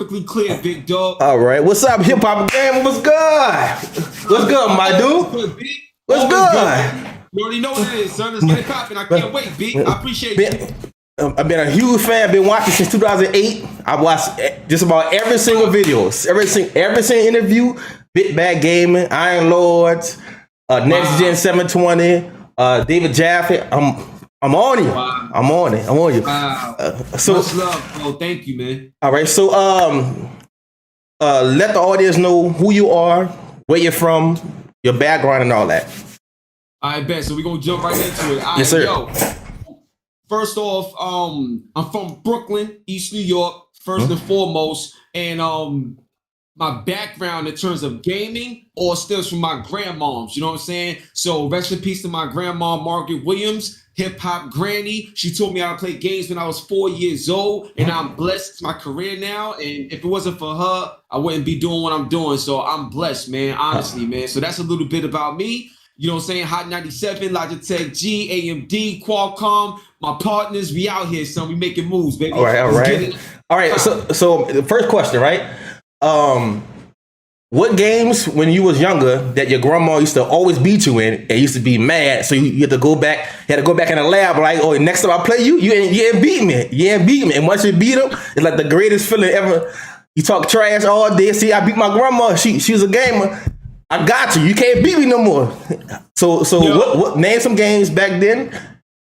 perfectly clear, big dog. All right. What's up, Hip Hop Gamer? What's good? What's good, my dude? What's good? You already know what it is, son. Let's get it popping. I can't wait, B. I appreciate you. I've been a huge fan. Been watching since 2008. I watched just about every single video, every single interview. Big Bad Gaming, Iron Lords, Next Gen 720, David Jaffe. I'm on you. Wow. I'm on it. I'm on you. Wow. So much love, bro. Thank you, man. All right. So let the audience know who you are, where you're from, your background, and all that. I bet. So we're gonna jump right into it. Yes, sir. Yo, first off, I'm from Brooklyn, East New York, first and foremost, and my background in terms of gaming all stems from my grandmoms. You know what I'm saying? So rest in peace to my grandma, Margaret Williams, hip hop granny. She taught me how to play games when I was 4 years old, and I'm blessed. It's my career now, and if it wasn't for her, I wouldn't be doing what I'm doing. So I'm blessed, man. Honestly, man. So that's a little bit about me. You know what I'm saying? Hot 97, Logitech G, AMD, Qualcomm. My partners, we out here, son. We making moves, baby. All right. So the first question, right? What games when you was younger that your grandma used to always beat you in and used to be mad, so you had to go back in the lab like, oh, next time I play you ain't beat me. You ain't beat me. And once you beat them, it's like the greatest feeling ever. You talk trash all day. See, I beat my grandma. She was a gamer. I got you. You can't beat me no more. So what name some games back then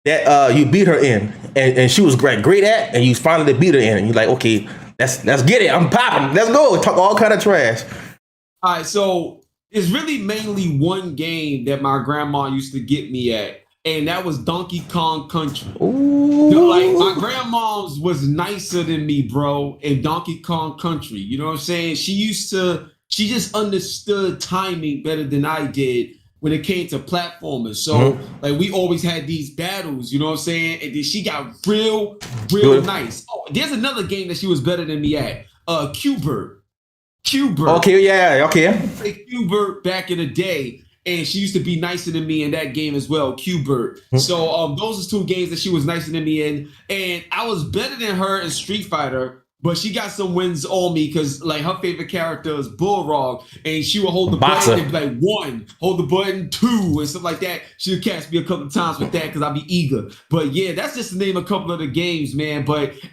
that you beat her in and she was great at, and you finally beat her in, and you're like, okay, let's get it. I'm popping. Let's go. Talk all kind of trash. All right, so it's really mainly one game that my grandma used to get me at, and that was Donkey Kong Country. Ooh. Like, my grandma's was nicer than me, bro, in Donkey Kong Country. You know what I'm saying? She just understood timing better than I did when it came to platformers. So, like, we always had these battles, you know what I'm saying? And then she got real nice. Oh, there's another game that she was better than me at. Q-Bird. Okay, yeah, okay. I played Q-Bird back in the day, and she used to be nicer than me in that game as well, Q-Bird. So those are two games that she was nicer than me in, and I was better than her in Street Fighter, but she got some wins on me because, like, her favorite character is Bullrog, and she would hold the button and be like, 1, hold the button, 2, and stuff like that. She would catch me a couple of times with that because I'd be eager. But yeah, that's just to name a couple of the games, man.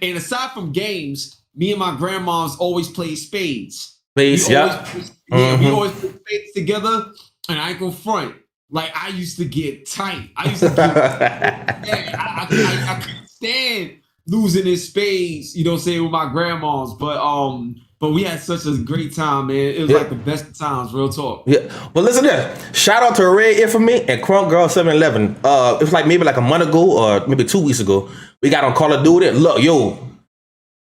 And aside from games, me and my grandmas always played spades. We always put spades together, and I ain't gonna front. Like, I used to get tight. I couldn't stand losing in spades, you know what I'm saying, with my grandmas. But we had such a great time, man. It was like the best of times, real talk. Yeah. Well, listen to this. Shout out to Red Infamy and Crunk Girl 711. It was like maybe like a month ago or maybe 2 weeks ago. We got on Call of Duty. Look,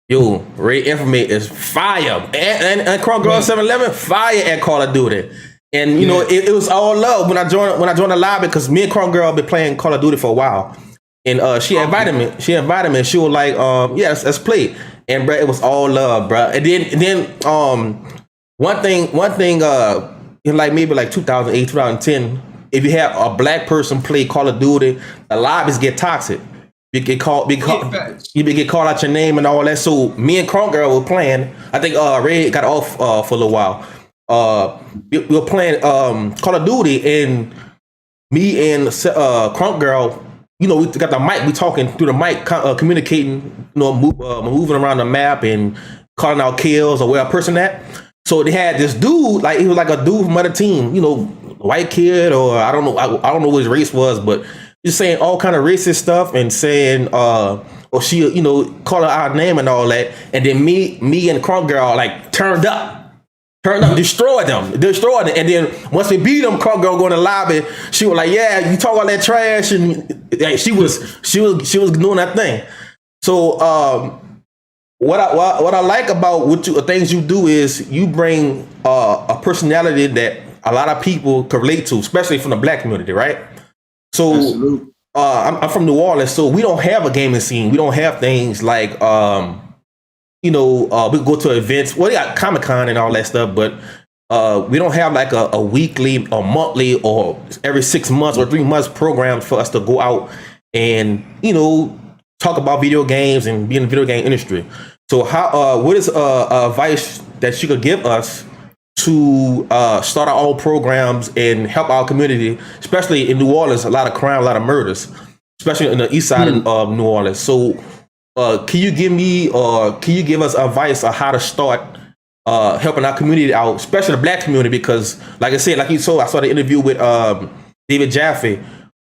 Yo, Ray Infamy is fire, and Crunk Girl 711 fire at Call of Duty, and you know it was all love when I joined the lobby, because me and Crunk Girl been playing Call of Duty for a while, and she invited me. She was like, yeah, let's play, and bro, it was all love, bro. And then one thing, in like maybe like 2008, 2010, if you have a black person play Call of Duty, the lobbies get toxic. You get called out your name and all that. So me and Crunk Girl were playing. I think Ray got off for a little while. We were playing Call of Duty, and me and Crunk Girl, you know, we got the mic. We talking through the mic, communicating, you know, moving around the map and calling out kills or where a person at. So they had this dude, like he was like a dude from another team, you know, white kid, or I don't know what his race was, but just saying all kind of racist stuff and saying, or she, you know, call her our name and all that. And then me and Crunk Girl like turned up, destroyed them. And then once we beat them, Crunk Girl go in the lobby. She was like, yeah, you talk all that trash, and like, she was doing that thing. So what I like about things you do is you bring a personality that a lot of people can relate to, especially from the black community, right? So I'm from New Orleans, so we don't have a gaming scene. We don't have things like, we go to events. Well, we got Comic-Con and all that stuff, but we don't have like a weekly or monthly or every 6 months or 3 months program for us to go out and, you know, talk about video games and be in the video game industry. So what is advice that you could give us to start our own programs and help our community, especially in New Orleans? A lot of crime, a lot of murders, especially in the east side of New Orleans. So can you give me or can you give us advice on how to start helping our community out, especially the Black community? Because, like I said, like you saw, I saw the interview with David Jaffe.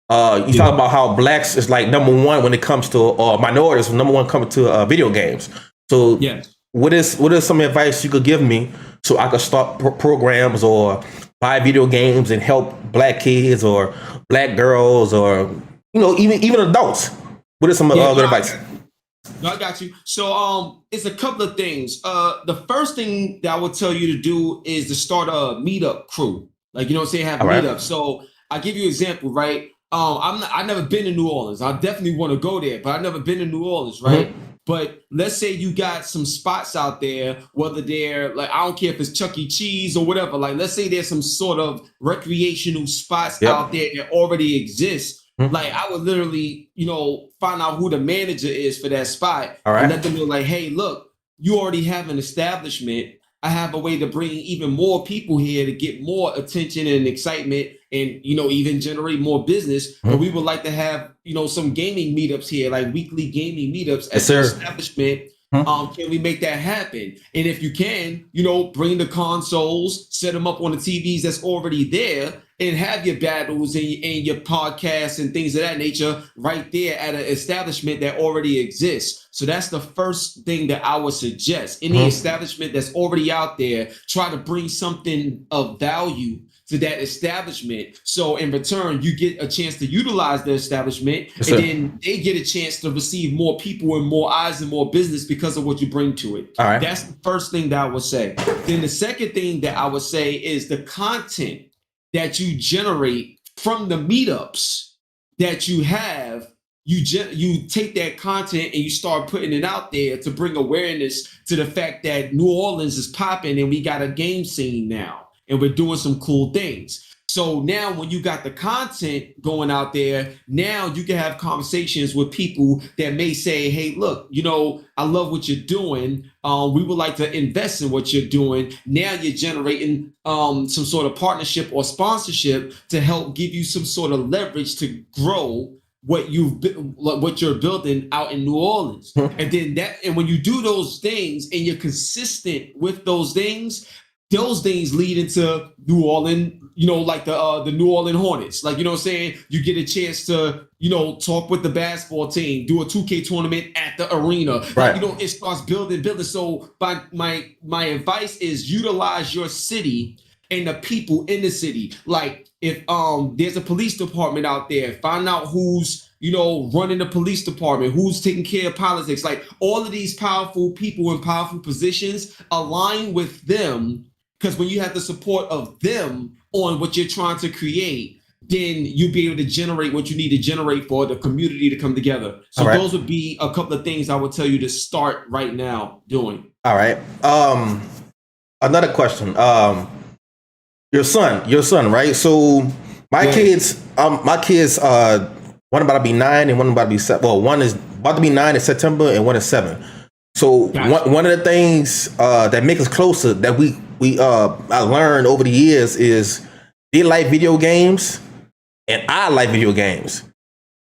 You talk about how Blacks is like number one when it comes to minorities, number one coming to video games. So, what is some advice you could give me so I could start programs or buy video games and help Black kids or Black girls or even adults? What is some good advice? No, I got you. So it's a couple of things. The first thing that I would tell you to do is to start a meetup crew. Like, you know what I'm saying? Have meetups. So I'll give you an example, right? I've never been to New Orleans. I definitely want to go there, but I've never been to New Orleans, right? But let's say you got some spots out there, whether they're like, I don't care if it's Chuck E. Cheese or whatever. Like, let's say there's some sort of recreational spots out there that already exist. Like, I would literally, find out who the manager is for that spot and let them know, like, hey, look, you already have an establishment. I have a way to bring even more people here to get more attention and excitement and, even generate more business. But we would like to have, some gaming meetups here, like weekly gaming meetups at the establishment. Can we make that happen? And if you can, bring the consoles, set them up on the TVs that's already there, and have your battles and your podcasts and things of that nature right there at an establishment that already exists. So that's the first thing that I would suggest. Any establishment that's already out there, try to bring something of value to that establishment. So in return, you get a chance to utilize the establishment, and then they get a chance to receive more people and more eyes and more business because of what you bring to it. That's the first thing that I would say. Then the second thing that I would say is the content that you generate from the meetups that you have. You take that content and you start putting it out there to bring awareness to the fact that New Orleans is popping and we got a game scene now. And we're doing some cool things. So now when you got the content going out there, now you can have conversations with people that may say, hey, look, I love what you're doing. We would like to invest in what you're doing. Now you're generating some sort of partnership or sponsorship to help give you some sort of leverage to grow what you're building out in New Orleans. And when you do those things and you're consistent with those things lead into New Orleans, like the New Orleans Hornets. Like, you know what I'm saying? You get a chance to, talk with the basketball team, do a 2K tournament at the arena. Like, it starts building. So my advice is utilize your city and the people in the city. Like, if there's a police department out there, find out who's running the police department, who's taking care of politics. Like, all of these powerful people in powerful positions, align with them. Because when you have the support of them on what you're trying to create, then you'll be able to generate what you need to generate for the community to come together. So those would be a couple of things I would tell you to start right now doing. All right. Another question. Your son, right? So my kids, one about to be 9 and one about to be 7. Well, one is about to be 9 in September and one is 7. So one of the things that make us closer that I learned over the years is they like video games and I like video games.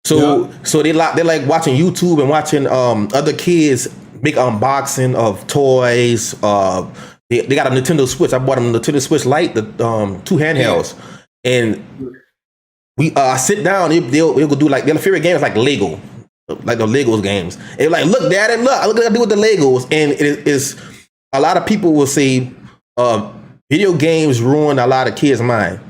So they like watching YouTube and watching other kids make unboxing of toys. They got a Nintendo Switch. I bought them a Nintendo Switch Lite, the 2 handhelds, and I sit down. They'll go do like their favorite game is like Lego. Like the Legos games. And like, look, Daddy, look at what I do with the Legos. And it is a lot of people will say video games ruin a lot of kids' mind.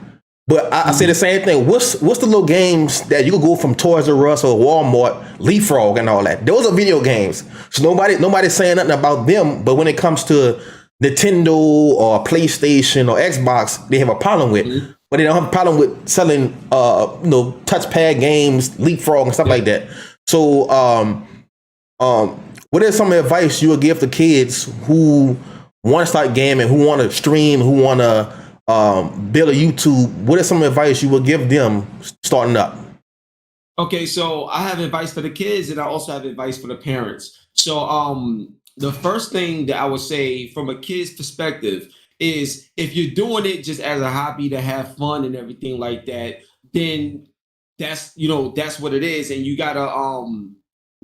But I say the same thing. What's the little games that you could go from Toys R Us or Walmart, Leapfrog and all that? Those are video games. So nobody's saying nothing about them. But when it comes to Nintendo or PlayStation or Xbox, they have a problem with. But they don't have a problem with selling touchpad games, Leapfrog and stuff like that. So, what is some advice you would give to kids who want to start gaming, who want to stream, who want to build a YouTube? What is some advice you would give them starting up? Okay, so I have advice for the kids and I also have advice for the parents. So the first thing that I would say from a kid's perspective is if you're doing it just as a hobby to have fun and everything like that, then that's what it is, and you gotta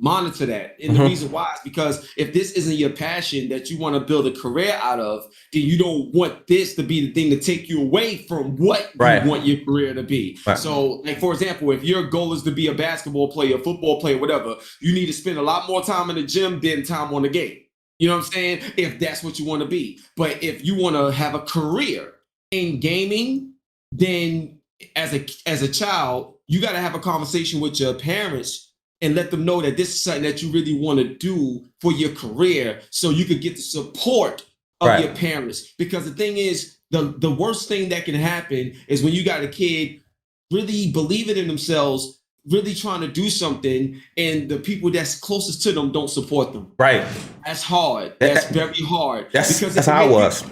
monitor that. And the reason why is because if this isn't your passion that you want to build a career out of, then you don't want this to be the thing to take you away from what you want your career to be. Right. So, like for example, if your goal is to be a basketball player, football player, whatever, you need to spend a lot more time in the gym than time on the game. You know what I'm saying? If that's what you want to be. But if you want to have a career in gaming, then as a child, you got to have a conversation with your parents and let them know that this is something that you really want to do for your career so you could get the support of your parents. Because the thing is, the worst thing that can happen is when you got a kid really believing in themselves, really trying to do something, and the people that's closest to them don't support them. Right. That's hard. That's very hard. That's how it was.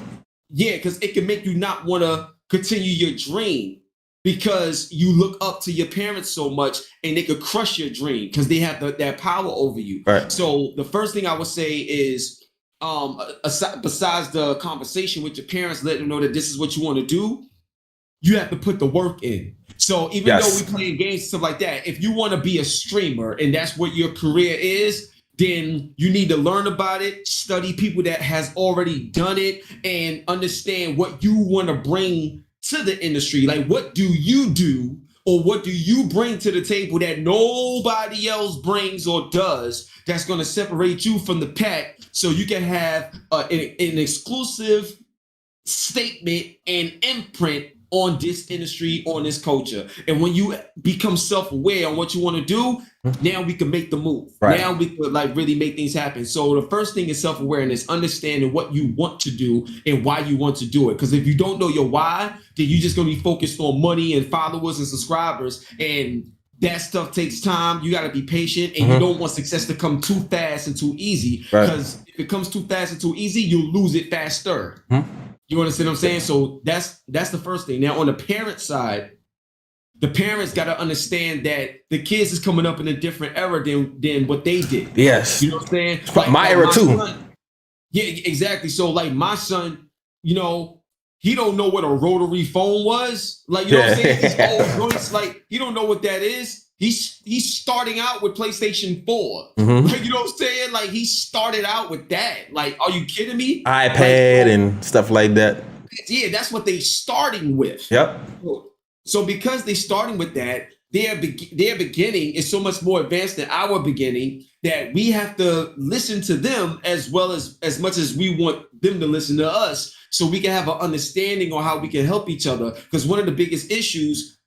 Because it can make you not want to continue your dream because you look up to your parents so much and they could crush your dream because they have that power over you. Right. So the first thing I would say is, besides the conversation with your parents, let them know that this is what you want to do, you have to put the work in. So even though we play games and stuff like that, if you want to be a streamer and that's what your career is, then you need to learn about it, study people that has already done it, and understand what you want to bring to the industry. Like, what do you do, or what do you bring to the table that nobody else brings or does that's going to separate you from the pack so you can have an exclusive statement and imprint on this industry, on this culture. And when you become self-aware on what you want to do, now we can make the move. Right. Now we could really make things happen. So the first thing is self-awareness, understanding what you want to do and why you want to do it. Because if you don't know your why, then you're just going to be focused on money and followers and subscribers. And that stuff takes time. You got to be patient, and you don't want success to come too fast and too easy. Because if it comes too fast and too easy, you'll lose it faster. You understand what I'm saying? So that's the first thing. Now, on the parent side, the parents got to understand that the kids is coming up in a different era than what they did. Yes. You know what I'm saying? My era too. Son, yeah, exactly. So like my son, he don't know what a rotary phone was. Like, you know what I'm saying? These old joints, like, he don't know what that is. He's starting out with PlayStation 4. Like, you know what I'm saying? Like, he started out with that. Like, are you kidding me? iPad and stuff like that. Yeah, that's what they starting with. Yep. So because they starting with that, their beginning is so much more advanced than our beginning that we have to listen to them as well as much as we want them to listen to us, so we can have an understanding on how we can help each other. Because one of the biggest issues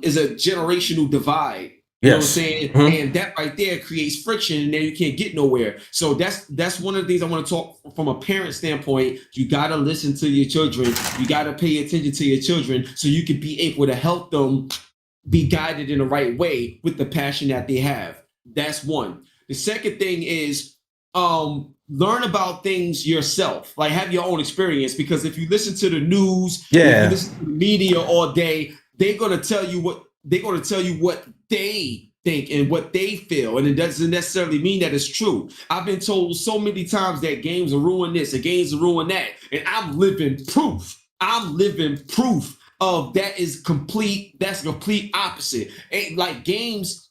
is a generational divide. You know what I'm saying? And that right there creates friction, and then you can't get nowhere. So that's one of the things I want to talk from a parent standpoint. You got to listen to your children. You got to pay attention to your children so you can be able to help them be guided in the right way with the passion that they have. That's one. The second thing is learn about things yourself. Like, have your own experience, because if you listen to the news, if you listen to the media all day, they're gonna tell you what they think and what they feel, and it doesn't necessarily mean that it's true. I've been told so many times that games will ruin this and games will ruin that, and I'm living proof. Of that is complete. That's complete opposite. Like games,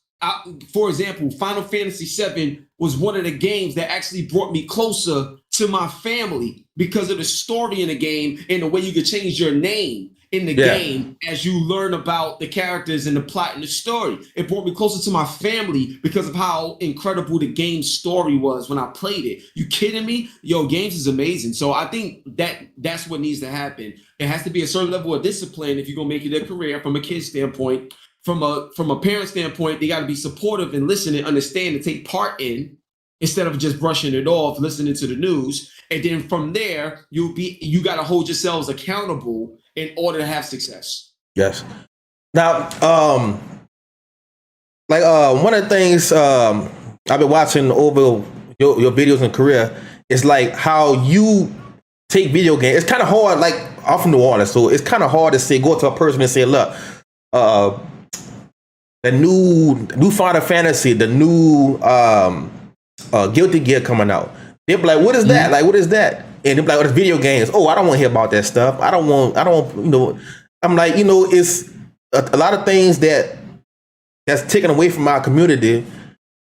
for example, Final Fantasy VII was one of the games that actually brought me closer to my family because of the story in the game and the way you could change your name in the game as you learn about the characters and the plot and the story. It brought me closer to my family because of how incredible the game's story was when I played it. You kidding me? Yo, games is amazing. So I think that's what needs to happen. It has to be a certain level of discipline if you're gonna make it a career from a kid's standpoint. From a parent standpoint, they got to be supportive and listen and understand and take part in, instead of just brushing it off, listening to the news. And then from there, you got to hold yourselves accountable in order to have success. Yes. Now, one of the things I've been watching over your videos and career is like how you take video games. It's kind of hard, like I'm from New Orleans, so it's kind of hard to say, go to a person and say, look, the new Final Fantasy, the new Guilty Gear coming out. They'll be like, what is that? Like, what is that? And they'll be like, oh, it's video games. Oh, I don't want to hear about that stuff. I don't want, I'm like, it's a lot of things that's taken away from our community,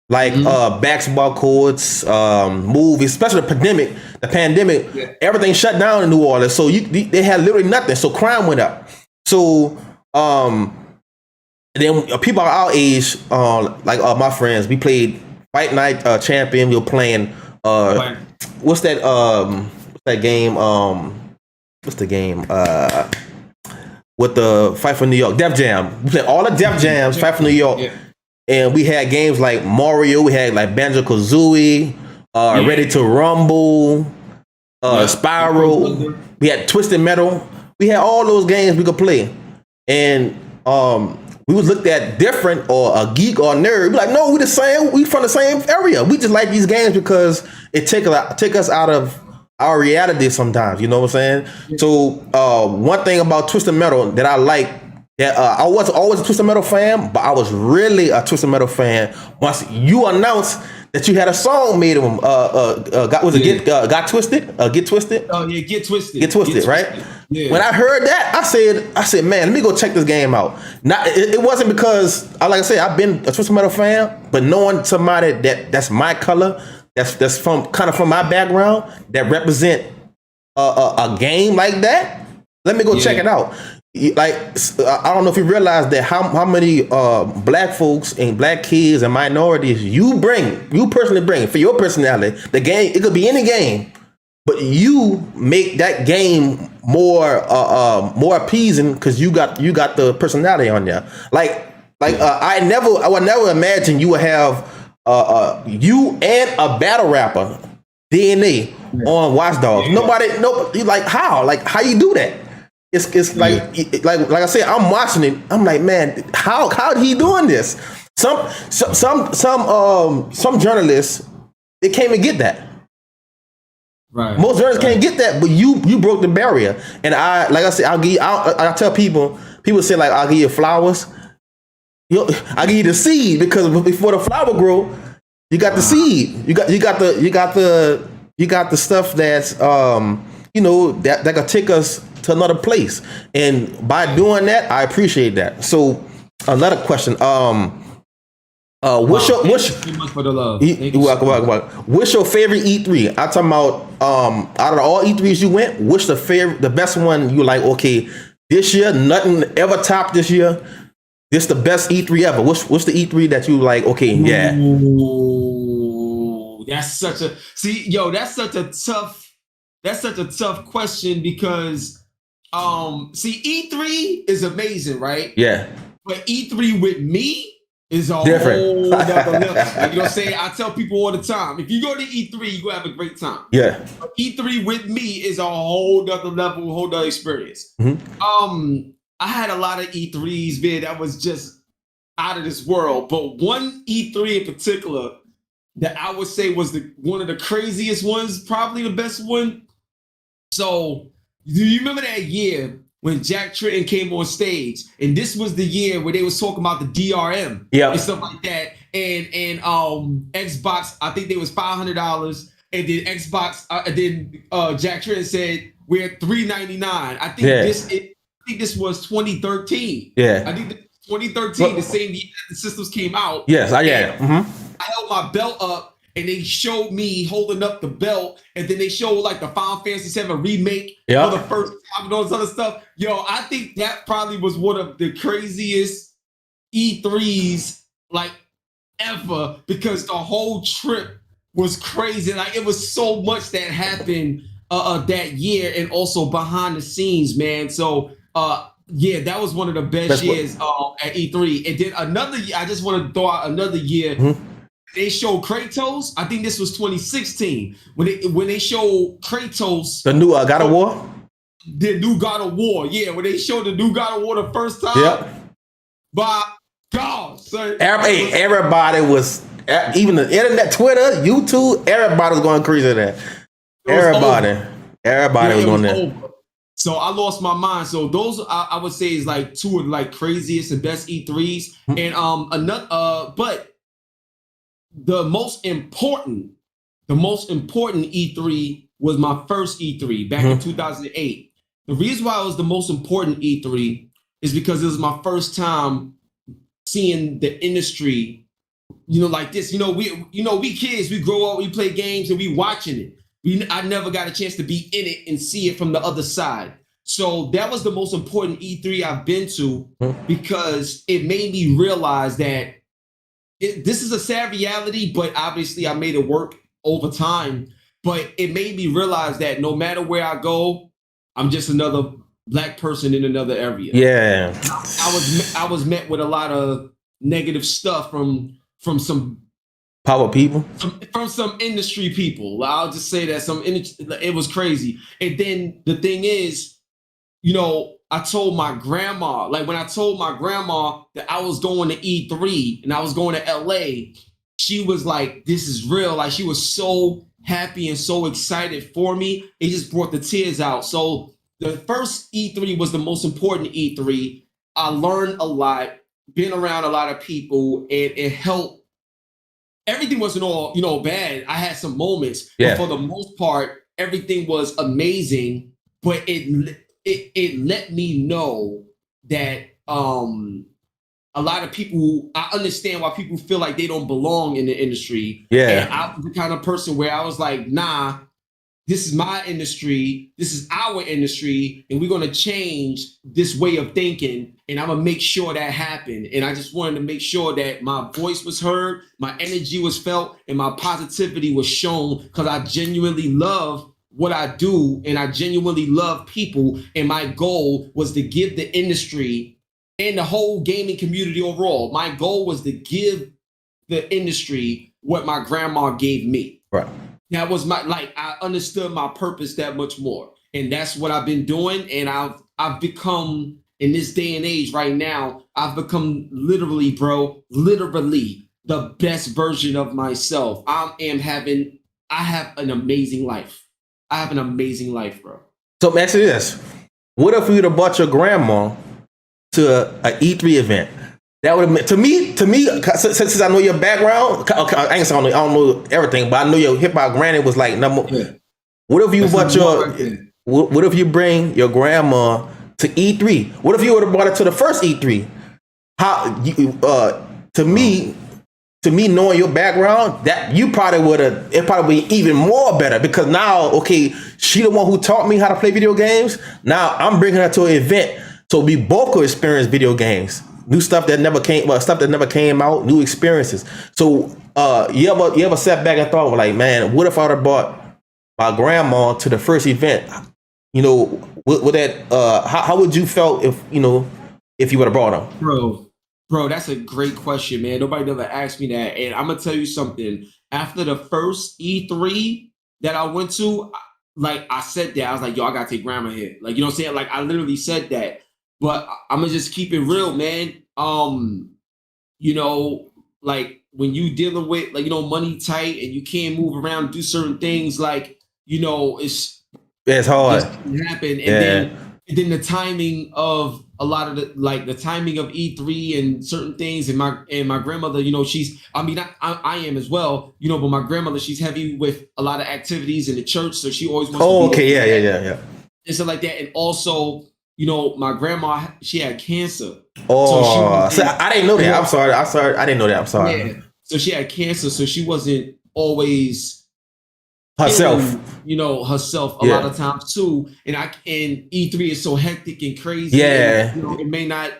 like basketball courts, movies, especially the pandemic, everything shut down in New Orleans. So they had literally nothing. So crime went up. So then people our age, like my friends, we played Fight Night Champion. We were playing what's that game? What's the game? With the Fight for New York, Def Jam. We played all the Def Jams, Fight for New York. Yeah. And we had games like Mario, we had like Banjo-Kazooie, Ready to Rumble, Spyro. We had Twisted Metal. We had all those games we could play. And we was looked at different or a geek or a nerd. We're like, no, we the same. We from the same area. We just like these games because it take us out of our reality sometimes. You know what I'm saying? Yeah. So one thing about Twisted Metal that I like, I was always a Twisted Metal fan, but I was really a Twisted Metal fan once you announced that you had a song made of them. Get Twisted? Get Twisted? Oh yeah, Get Twisted. Get Twisted, right? Yeah. When I heard that, I said, man, let me go check this game out. It wasn't because, like I said, I've been a Twisted Metal fan, but knowing somebody that's my color, that's from my background, that represent a game like that, let me go check it out. Like, I don't know if you realize that how many black folks and black kids and minorities you personally bring for your personality. The game, it could be any game, but you make that game more appeasing because you got the personality on there. I would never imagine you would have you and a battle rapper DNA on Watch Dogs. Nobody, like how you do that? It's like I said, I'm watching it. I'm like, man, how he doing this? Some journalists, they can't even get that. Right. Most journalists can't get that, but you broke the barrier. And I tell people say like, I'll give you flowers. I'll give you the seed because before the flower grow, you got the seed. You got the stuff that's that could take us to another place, and by doing that, I appreciate that. So, another question: what's your favorite E3? I'm talking about out of all E3s you went, what's the best one you like? Okay, this year nothing ever topped this year. This the best E3 ever. What's the E3 that you like? Okay, yeah. Ooh, that's such a tough question because. E3 is amazing, right? Yeah. But E3 with me is a different. Whole other level. You know what I'm saying? I tell people all the time, if you go to E3, you're gonna have a great time. Yeah. But E3 with me is a whole other level, whole other experience. Mm-hmm. I had a lot of E3s, man, that was just out of this world. But one E3 in particular that I would say was one of the craziest ones, probably the best one. So do you remember that year when Jack Tritton came on stage? And this was the year where they was talking about the DRM and stuff like that. And Xbox, I think they was $500. And then Xbox, Jack Tritton said we're at $399. I think this was 2013. Yeah. I think 2013, the same year that the systems came out. Yes, I held my belt up. And they showed me holding up the belt, and then they showed like the Final Fantasy VII remake for the first time and all this other stuff. Yo, I think that probably was one of the craziest E3s like ever because the whole trip was crazy. Like it was so much that happened that year, and also behind the scenes, man. So that was one of the best years at E3. And then another year, I just want to throw out another year. Mm-hmm. They showed Kratos. I think this was 2016 when they showed Kratos, the new God of War. The new God of War, yeah. When they showed the new God of War the first time, by God, son. Everybody was, even the internet, Twitter, YouTube. Everybody was going crazy there. Everybody was going there. Over. So I lost my mind. So those I would say is like two of like craziest and best E3s, and another but. The most important the most important E3 was my first E3 back in 2008. The reason why it was the most important E3 is because it was my first time seeing the industry, like this. We kids, we grow up, we play games, and we watching it. I never got a chance to be in it and see it from the other side. So that was the most important E3 I've been to because it made me realize that this is a sad reality, but obviously I made it work over time. But it made me realize that no matter where I go, I'm just another Black person in another area. Yeah, I was met with a lot of negative stuff from some power people, from some industry people. I'll just say that it was crazy. And then the thing is, I told my grandma, like when I told my grandma that I was going to E3 and I was going to LA, she was like, this is real. Like she was so happy and so excited for me. It just brought the tears out. So the first E3 was the most important E3. I learned a lot, been around a lot of people, and it helped. Everything wasn't all, bad. I had some moments, but for the most part, everything was amazing. But it let me know that a lot of people, I understand why people feel like they don't belong in the industry. Yeah. And I'm the kind of person where I was like, nah, this is my industry. This is our industry. And we're going to change this way of thinking. And I'm going to make sure that happened. And I just wanted to make sure that my voice was heard, my energy was felt, and my positivity was shown because I genuinely love what I do, and I genuinely love people. And my goal was to give the industry and the whole gaming community overall, my goal was to give the industry what my grandma gave me. Right. That was I understood my purpose that much more. And that's what I've been doing. And I've become, in this day and age right now, I've become literally the best version of myself. I have an amazing life. I have an amazing life, bro. So actually this, what if you'd have brought your grandma to an E3 event? That would have meant to me. Since I know your background, okay, I don't know everything, but I know your hip hop granny was like number. Yeah. What if you what if you bring your grandma to E3? What if you would have brought her to the first E3? To me, knowing your background, that you probably would have, it probably be even more better because now, okay, she the one who taught me how to play video games. Now I'm bringing her to an event so we both could experience video games, new stuff that never came out, new experiences. So you ever sat back and thought like, man, what if I'd have brought my grandma to the first event? Would that how would you felt if you would have brought her? Bro, that's a great question, man. Nobody ever asked me that. And I'm going to tell you something. After the first E3 that I went to, like I said that, I was like, yo, I got to take grandma here. Like, you know what I'm saying? Like, I literally said that. But I'm going to just keep it real, man. Like when you dealing with, like, money tight and you can't move around, do certain things, like, it's hard. It happen. And then the timing of a lot of the timing of E3 and certain things, and my grandmother, I am as well, but my grandmother, she's heavy with a lot of activities in the church, so she always wants to be yeah. And stuff like that. And also, my grandma, she had cancer. So I didn't know that. I'm sorry. I didn't know that. I'm sorry. Yeah. So she had cancer, so she wasn't always herself, herself a lot of times too. And E3 is so hectic and crazy. Yeah. And, it may not,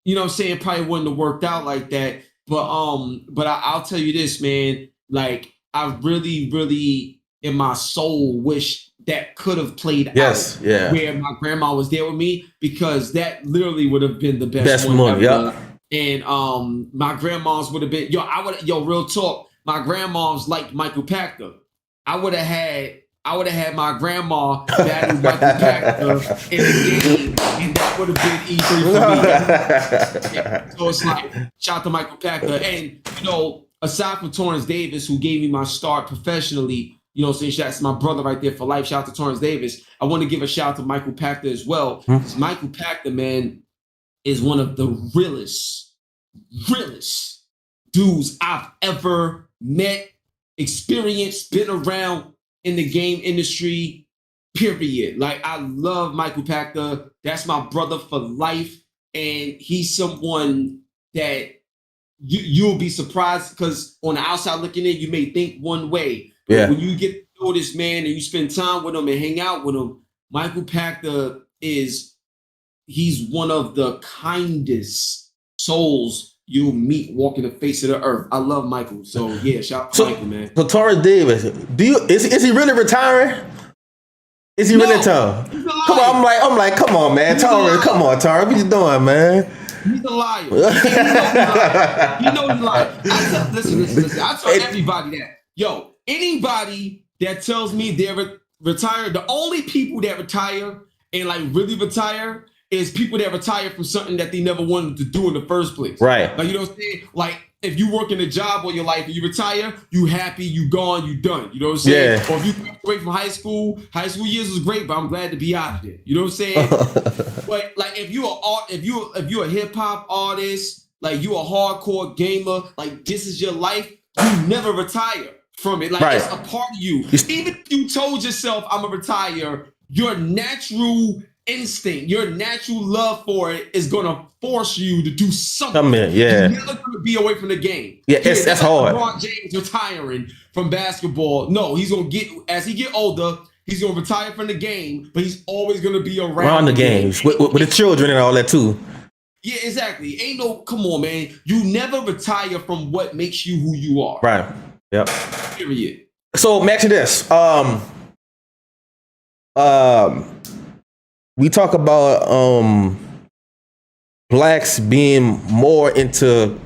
I'm saying, probably wouldn't have worked out like that. But I'll tell you this, man, like I really, really in my soul wish that could have played out where my grandma was there with me, because that literally would have been the best one ever. Yeah. And my grandma's would have been, real talk, my grandma's liked Michael Pachter. I would have had my grandma battle Michael Pachter in the game, and that would have been E3 for me. So it's like, shout out to Michael Pachter. And, aside from Torrance Davis, who gave me my start professionally, since that's my brother right there for life, shout out to Torrance Davis, I want to give a shout out to Michael Pachter as well. Michael Pachter, man, is one of the realest dudes I've ever met experience, been around in the game industry, period. Like, I love Michael Pachter. That's my brother for life. And he's someone that you'll be surprised, because on the outside looking in, you may think one way. But when you get to know this man and you spend time with him and hang out with him, Michael Pachter he's one of the kindest souls you'll meet walking the face of the earth. I love Michael. So yeah, shout out to Michael, man. So Torrance Davis, is he really retiring? Is he really retiring? Come on, I'm like, come on, man. Torrance, come on, Torrance. What you doing, man? He's a liar. You know he's lying. Listen. I tell everybody that. Yo, anybody that tells me they're retired, the only people that retire and like really retire is people that retire from something that they never wanted to do in the first place. Right. Like, you know what I'm saying? Like, if you work in a job all your life and you retire, you happy, you gone, you done. You know what I'm saying? Yeah. Or if you graduate from high school years was great, but I'm glad to be out of it. You know what I'm saying? But like, if you're a hip hop artist, like you a hardcore gamer, like this is your life, you never retire from it. Like, it's a part of you. Even if you told yourself I'm gonna retire, your natural instinct, your natural love for it is gonna force you to do something. You're never gonna be away from the game. Yeah, that's hard. LeBron James retiring from basketball. No, he's gonna as he get older, he's gonna retire from the game, but he's always gonna be around the games with the children and all that too. Yeah, exactly. Come on, man. You never retire from what makes you who you are. Right. Yep. Period. So, Max, this. We talk about blacks being more into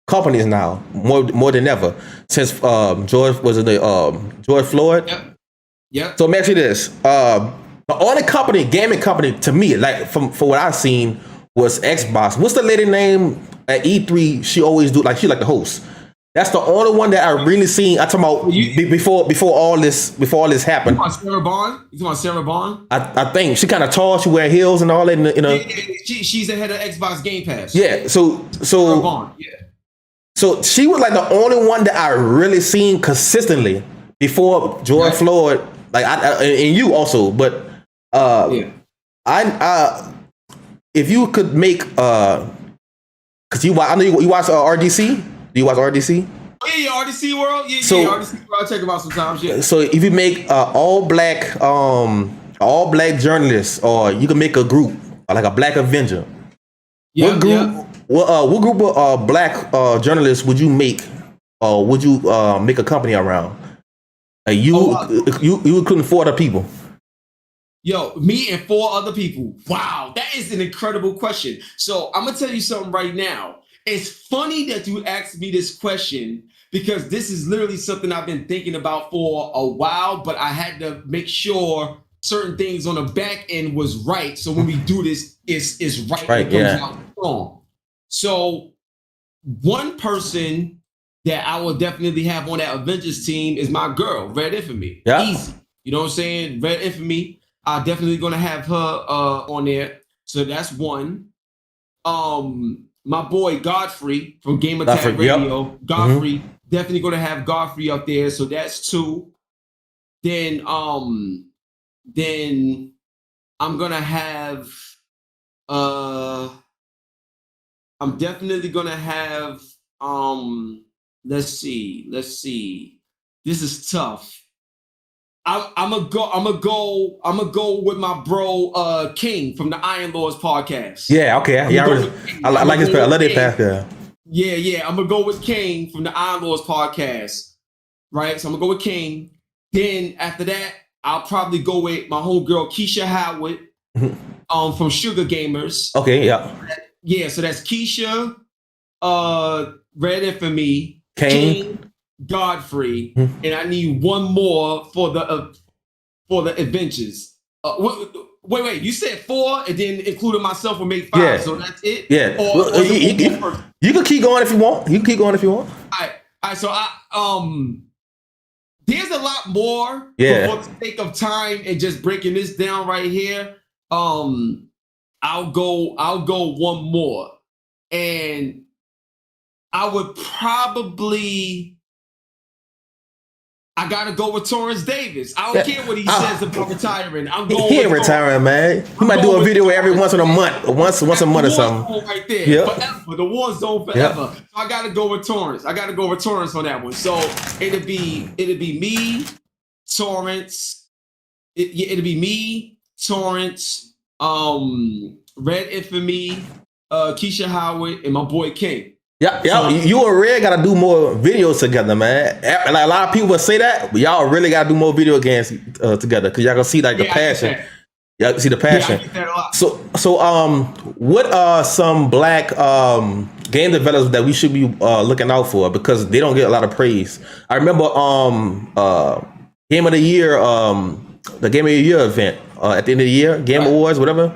companies now, more than ever, since George Floyd. Yep. So, Max, this. The only gaming company to me, like for what I've seen, was Xbox. What's the lady name at E3? She always do she's like the host. That's the only one that I really seen. I talking about before all this happened. You talking about Sarah Bond? I think she kind of tall. She wear heels and all that. She's the head of Xbox Game Pass. Yeah. So Sarah Bond. Yeah. So she was like the only one that I really seen consistently before George Floyd. Like and you also, but if you could make because I know you watch RDC. Do you watch RDC? Yeah, RDC World. Yeah, RDC World. I check them out sometimes. Yeah. So if you make all black journalists, or you can make a group like a Black Avenger. What group of black journalists would you make, or would you make a company around? You including 4 other people. Yo, me and 4 other people. Wow, that is an incredible question. So I'm gonna tell you something right now. It's funny that you asked me this question, because this is literally something I've been thinking about for a while, but I had to make sure certain things on the back end was right. So when we do this, it's right. It comes out strong. So one person that I will definitely have on that Avengers team is my girl, Red Infamy. Yeah. Easy. You know what I'm saying? Red Infamy. I'm definitely gonna have her on there. So that's one. My boy Godfrey from Game Attack Radio. Yep. Godfrey, definitely gonna have Godfrey up there. So that's 2. Then I'm gonna have I'm definitely gonna have let's see. This is tough. I'm gonna go with my bro King from the Iron Lords podcast. Yeah, okay. I like his. I love that path. Yeah. I'm gonna go with King from the Iron Lords podcast. Right, so I'm gonna go with King. Then after that, I'll probably go with my homegirl Keisha Howard, from Sugar Gamers. Okay, yeah. Yeah, so that's Keisha, Red Infamy, King, Godfrey, and I need one more for the adventures. Wait, you said 4, and then including myself will make 5, so that's it? Yeah. You can keep going if you want. All right, so there's a lot more. Yeah. But for the sake of time and just breaking this down right here, I'll go one more. And I would probably I gotta go with Torrance Davis. I don't care what he says about retiring. I'm going. He ain't retiring, man. He might do a video every once in a month, once a month or something. Right there, yep. forever. The war zone forever. Yep. So I gotta go with Torrance. I gotta go with Torrance on that one. So it'd be me, Torrance. It'd be me, Torrance, Red Infamy, Keisha Howard, and my boy King. Yeah, so, you and Red gotta do more videos together, man. Like a lot of people will say that, but y'all really gotta do more video games together because y'all gonna see like the passion. Y'all can see the passion. So what are some black game developers that we should be looking out for because they don't get a lot of praise? I remember Game of the Year, the Game of the Year event at the end of the year, Game Awards, whatever.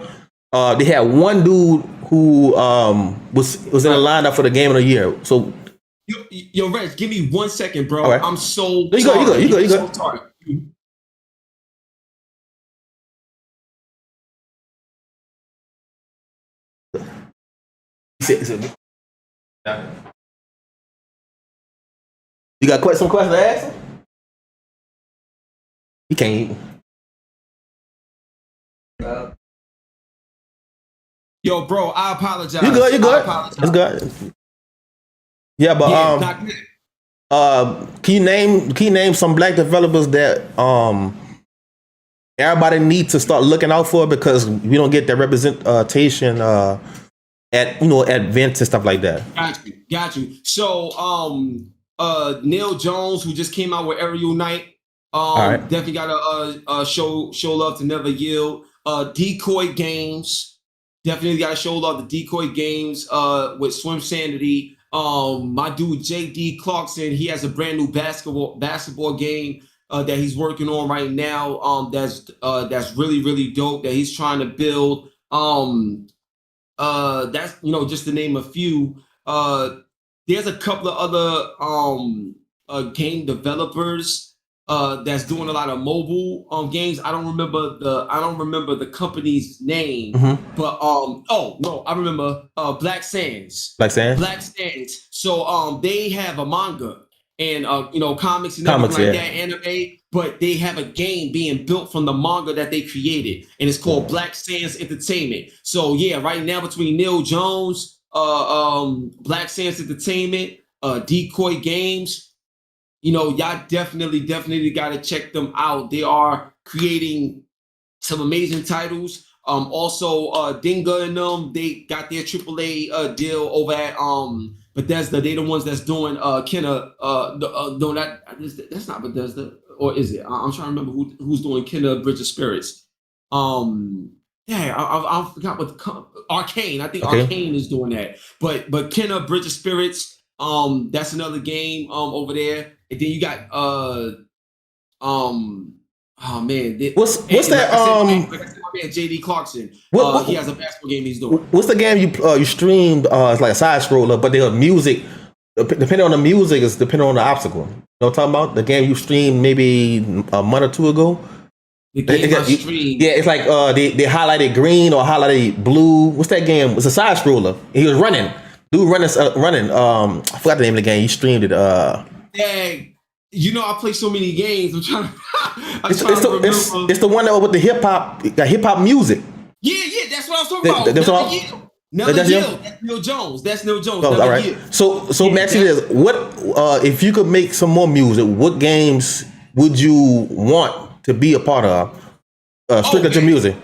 They had one dude who was in the lineup for the Game of the Year. So, yo, Reg, give me 1 second, bro. Right. I'm so you go. So you got some questions to ask him? He can't. Yo, bro, I apologize. You good? It's good. Yeah, but can you name some black developers that everybody needs to start looking out for because we don't get that representation at events and stuff like that. Got you. So Neil Jones, who just came out with Aerial Night, definitely gotta show love to Never Yield. Decoy Games. Definitely got to show love to Decoy Games with Swim Sanity. My dude JD Clarkson, he has a brand new basketball game that he's working on right now. That's really, really dope that he's trying to build. That's just to name a few. There's a couple of other game developers that's doing a lot of mobile games. I don't remember the company's name, but I remember Black Sands. So they have a manga and comics and everything like that, anime, but they have a game being built from the manga that they created, and it's called Black Sands Entertainment. So yeah, right now between Neil Jones, Black Sands Entertainment, Decoy Games, y'all definitely got to check them out. They are creating some amazing titles. Also, Dinga and them, they got their AAA deal over at Bethesda. They the ones that's doing Kenna. No, that's not Bethesda, or is it? I'm trying to remember who's doing Kenna Bridge of Spirits. I forgot what Arcane. I think Arcane is doing that. But Kenna Bridge of Spirits. That's another game over there. And then you got what's that? Like I said, my man JD Clarkson. He has a basketball game he's doing. What's the game you streamed? It's like a side scroller, but the music, depending on the music, is depending on the obstacle. You know what I'm talking about? The game you streamed maybe a month or two ago. The game I streamed. Yeah, it's like they highlighted green or highlighted blue. What's that game? It's a side scroller. He was running. Dude running. I forgot the name of the game. He streamed it. Dang. I play so many games. I'm trying to remember. It's the one that with the hip hop music. Yeah, that's what I was talking about. Never Yield. That's Neil Jones. Oh, all right. So Maxie, what if you could make some more music? What games would you want to be a part of? Strictly to music.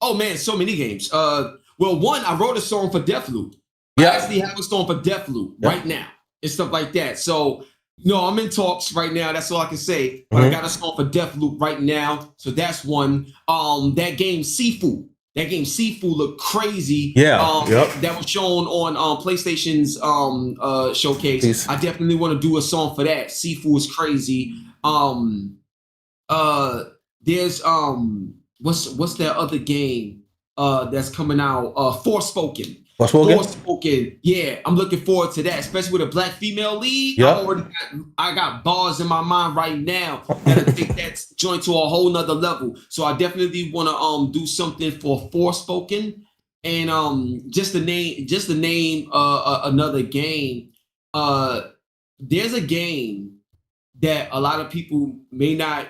Oh man, so many games. Well, one, I wrote a song for Deathloop. I actually have a song for Deathloop right now and stuff like that. So, I'm in talks right now. That's all I can say. But I got a song for Deathloop right now. So that's one. That game Sifu. Looked crazy. That was shown on PlayStation's showcase. Peace. I definitely want to do a song for that. Sifu is crazy. There's what's that other game that's coming out? Forspoken. Yeah, I'm looking forward to that, especially with a black female lead. I got bars in my mind right now that'll take that joint to a whole nother level. So I definitely want to do something for Forspoken, and just to name another game. There's a game that a lot of people may not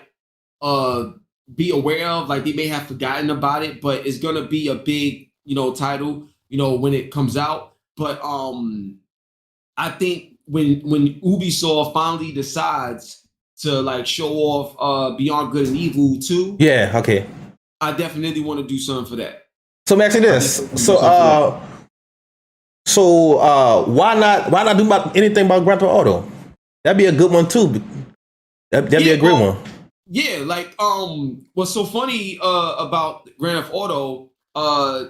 be aware of, like they may have forgotten about it, but it's gonna be a big, title, when it comes out. But I think when Ubisoft finally decides to like show off Beyond Good and Evil 2, Yeah. Okay. I definitely want to do something for that. So let me ask you this. Why not do anything about Grand Theft Auto? That'd be a good one too. That'd be a great one. Yeah, like what's so funny about Grand Theft Auto, I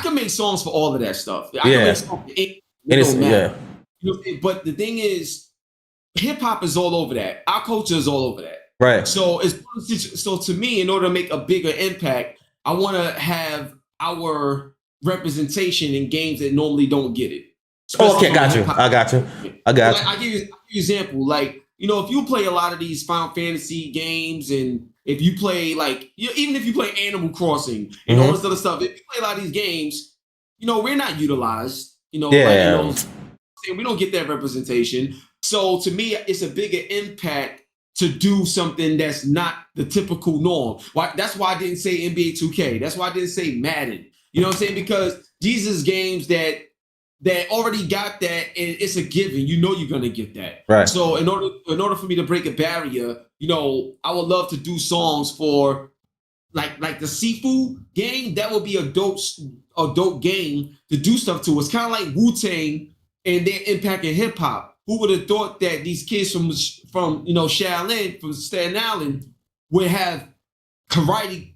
can make songs for all of that stuff. I can make songs but the thing is, hip hop is all over that. Our culture is all over that. Right. So to me, in order to make a bigger impact, I want to have our representation in games that normally don't get it. Okay, got you. I got you. I give you an example. Like, if you play a lot of these Final Fantasy games, and if you play even if you play Animal Crossing and all this other stuff, if you play a lot of these games, we're not utilized. We don't get that representation. So to me, it's a bigger impact to do something that's not the typical norm. That's why I didn't say NBA 2K. That's why I didn't say Madden. You know what I'm saying? Because these is games that already got that, and it's a given. You're gonna get that. Right. So in order for me to break a barrier, I would love to do songs for like the Sifu game. That would be a dope game to do stuff to. It's kind of like Wu-Tang and their impact in hip hop. Who would have thought that these kids from Shaolin, from Staten Island, would have karate,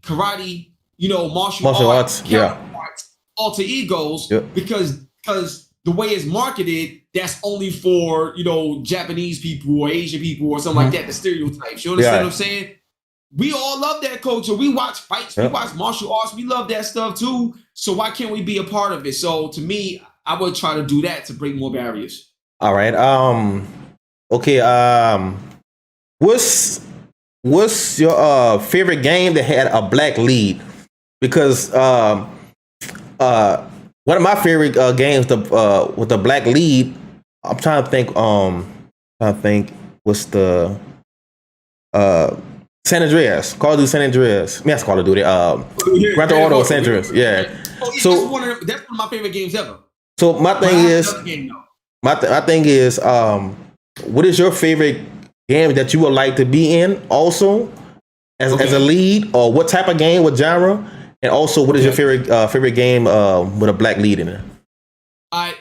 martial arts, alter egos, because the way it's marketed, that's only for Japanese people or Asian people or something like that. The stereotypes. You understand what I'm saying? We all love that culture. We watch fights. We watch martial arts. We love that stuff too. So why can't we be a part of it? So to me, I would try to do that to break more barriers. All right. Okay. What's your favorite game that had a black lead? Because one of my favorite games with the black lead, I'm trying to think. What's the San Andreas? Call of Duty San Andreas. That's Call of Duty. Grand Theft Auto San Andreas. Yeah. So that's one of my favorite games ever. So my thing is, what is your favorite game that you would like to be in? Also, as a lead, or what type of game, what genre, and also what is your favorite game with a black lead in it?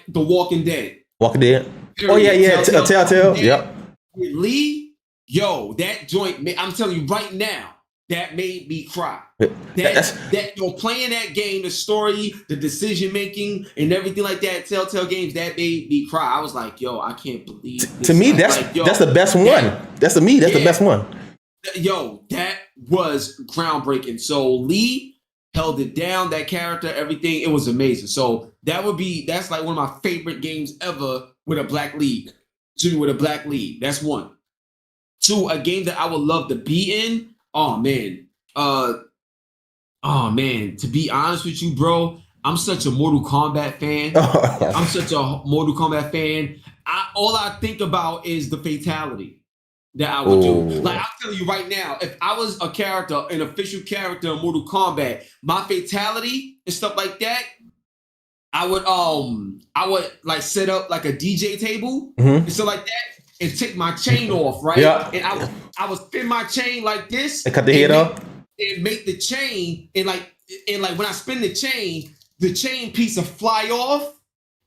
The Walking Dead. Walking Dead. Oh yeah. Telltale. Yep. With Lee, that joint. I'm telling you right now, that made me cry. Playing that game, the story, the decision making, and everything like that. Telltale games, that made me cry. I was like, I can't believe this. To me, that's the best one. That's the best one. That was groundbreaking. So Lee held it down. That character, everything, it was amazing. So that's like one of my favorite games ever with a black lead. That's one. Two, a game that I would love to be in. Oh man. To be honest with you, bro, I'm such a Mortal Kombat fan. All I think about is the fatality that I would do. Like, I'm telling you right now, if I was an official character in Mortal Kombat, my fatality and stuff like that, I would like set up like a DJ table and stuff like that, and take my chain off, right? Yeah. And I would spin my chain like this and cut the head off. And make the chain, and when I spin the chain piece will fly off,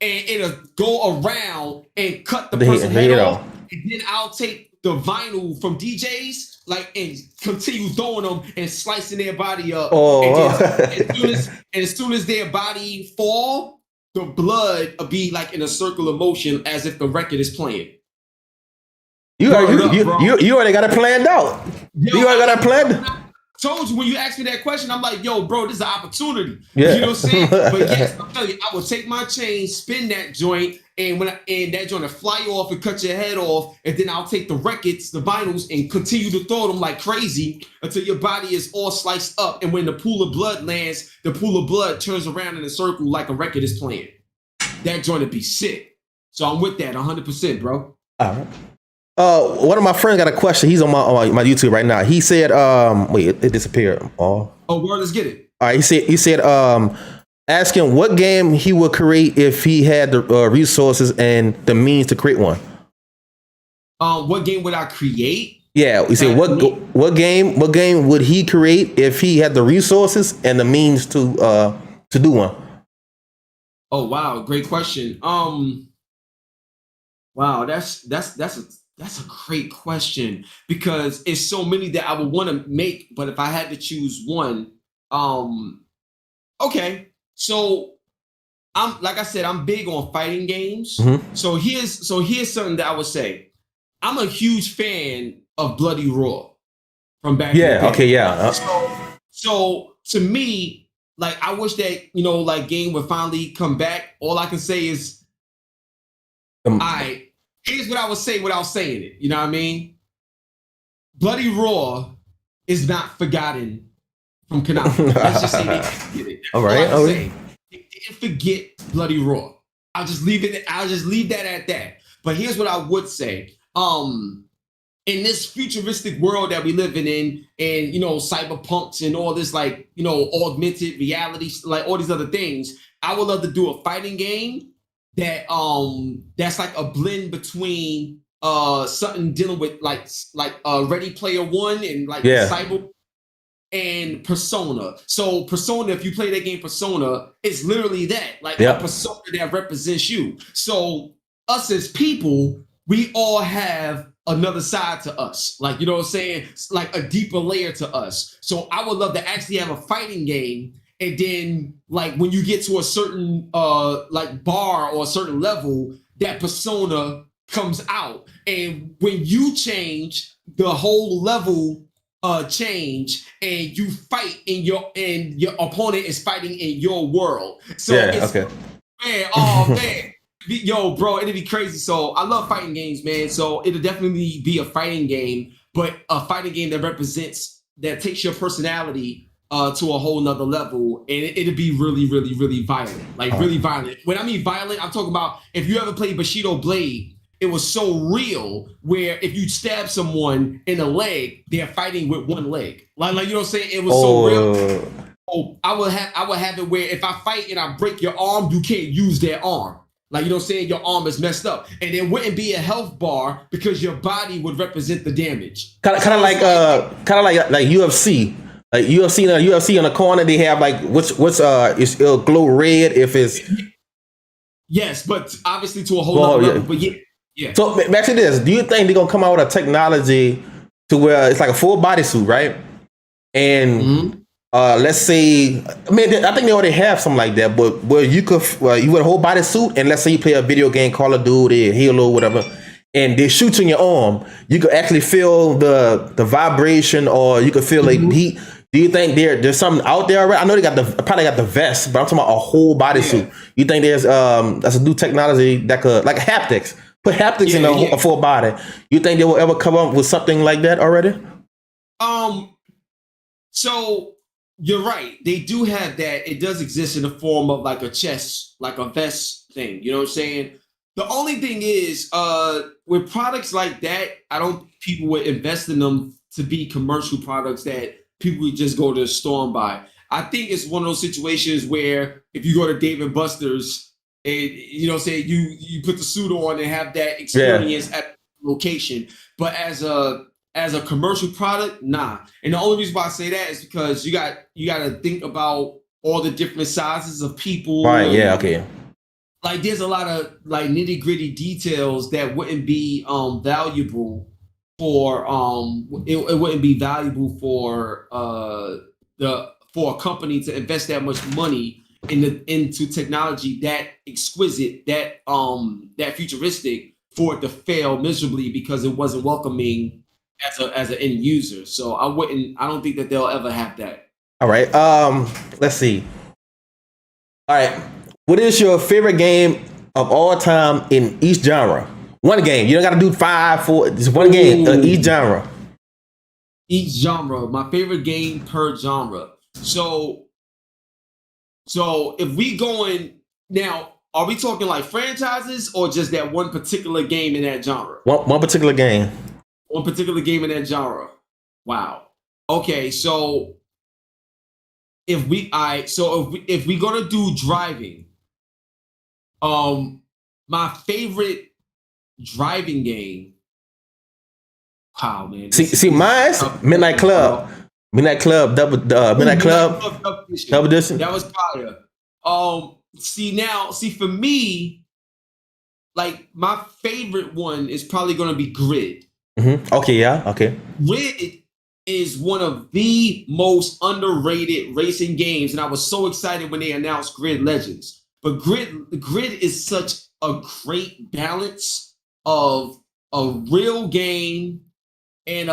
and it'll go around and cut the person's head off. And then I'll take the vinyl from DJs, and continue throwing them and slicing their body up. As soon as their body fall, the blood will be like in a circle of motion as if the record is playing. You already got it planned out. You already got it planned. Told you when you asked me that question, I'm like, bro, this is an opportunity. Yeah. You know what I'm saying? But yes, I'm telling you, I would take my chain, spin that joint, and that joint will fly off and cut your head off, and then I'll take the records, the vinyls, and continue to throw them like crazy until your body is all sliced up. And when the pool of blood lands, the pool of blood turns around in a circle like a record is playing. That joint would be sick. So I'm with that 100%, bro. All right. One of my friends got a question. He's on my YouTube right now. He said, wait, it disappeared. Oh, Word, let's get it. all right. He said, ask him what game he would create if he had the resources and the means to create one. What game would I create? Yeah, he said what game would he create if he had the resources and the means to do one? Oh wow, great question. Wow, that's a great question because it's so many that I would want to make, but if I had to choose one, okay. So I'm like I said, I'm big on fighting games. Mm-hmm. So here's something that I would say. I'm a huge fan of Bloody Raw from back in the day. Okay, yeah. So to me, like I wish that, like game would finally come back. All I can say is here's what I would say without saying it. You know what I mean? Bloody Raw is not forgotten from Konami. Let's just say they didn't forget it. All right. They didn't forget Bloody Raw. I'll just leave that at that. But here's what I would say. In this futuristic world that we living in, and cyberpunks and all this augmented reality, like all these other things, I would love to do a fighting game that's like a blend between something dealing with like Ready Player One and cyber and Persona. So Persona, if you play that game Persona, it's literally that, a persona that represents you. So us as people, we all have another side to us, you know what I'm saying? It's like a deeper layer to us. So I would love to actually have a fighting game, and then when you get to a certain bar or a certain level, that persona comes out, and when you change, the whole level change, and you fight and your opponent is fighting in your world. So man. Yo, bro, it'd be crazy. So I love fighting games, man. So it'll definitely be a fighting game, but a fighting game that takes your personality to a whole nother level, and it'll be really, really, really violent. Really violent. When I mean violent, I'm talking about if you ever played Bushido Blade, it was so real where if you stab someone in the leg, they're fighting with one leg. You know what I'm saying? It was so real. Oh, I would have it where if I fight and I break your arm, you can't use their arm. You know what I'm saying? Your arm is messed up. And there wouldn't be a health bar because your body would represent the damage. Kind of like UFC. Like UFC in the corner, they have it'll glow red if it's. Yes, but obviously to a whole other level. But yeah. So back to this. Do you think they're gonna come out with a technology to where it's like a full bodysuit, right? And let's say, I think they already have something like that, but where you wear a whole body suit, and let's say you play a video game, Call of Duty, Halo, whatever, and they shoot you in your arm, you could actually feel the vibration, or you could feel heat. Do you think there's something out there already? I know they probably got the vest, but I'm talking about a whole body suit. You think there's that's a new technology that could, like haptics, put haptics in a full body? You think they will ever come up with something like that already? So you're right. They do have that. It does exist in the form of like a chest, like a vest thing. You know what I'm saying? The only thing is, with products like that, I don't think people would invest in them to be commercial products that people would just go to the store and buy. I think it's one of those situations where if you go to Dave and Buster's and you put the suit on and have that experience at the location, but as a commercial product, nah. And the only reason why I say that is because you got to think about all the different sizes of people. Right. Yeah. Okay. There's a lot of nitty gritty details that wouldn't be valuable for it wouldn't be valuable for a company to invest that much money into technology that exquisite, that futuristic, for it to fail miserably because it wasn't welcoming as an end user. So I don't think that they'll ever have that. All right. Let's see. All right. What is your favorite game of all time in each genre? One game. You don't got to do 5, 4. Just one game each genre. Each genre. My favorite game per genre. So if we going now, are we talking like franchises or just that one particular game in that genre? One particular game. One particular game in that genre. Wow. Okay, so if we gonna do driving, my favorite driving game. Wow, man. See, mine's Midnight Club. Midnight Club, double edition. That was fire. See for me, like my favorite one is probably gonna be Grid. Mm-hmm. Okay, yeah, okay. Grid is one of the most underrated racing games, and I was so excited when they announced Grid Legends. But Grid is such a great balance of a real game and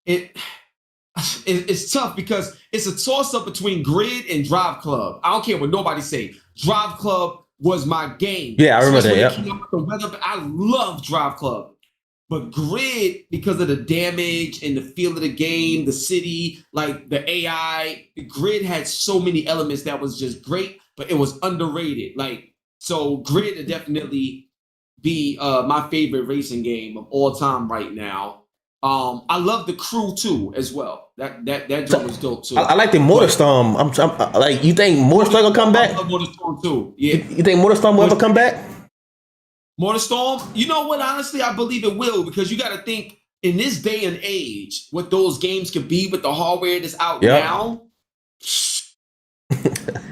it's tough because it's a toss-up between Grid and Drive Club. I don't care what nobody say. Drive Club was my game. Yeah, I remember that. Yeah. I love Drive Club. But Grid, because of the damage and the feel of the game, the city, like the AI, Grid had so many elements that was just great, but it was underrated. Like, so Grid would definitely be my favorite racing game of all time right now. I love the Crew too as well. That joke was dope too. I like the Motorstorm. I'm like, you think Motorstorm will come back? I love Motorstorm too. Yeah. You think Motorstorm will ever come back? Motorstorm, you know what? Honestly, I believe it will because you got to think in this day and age what those games could be with the hardware that's out now.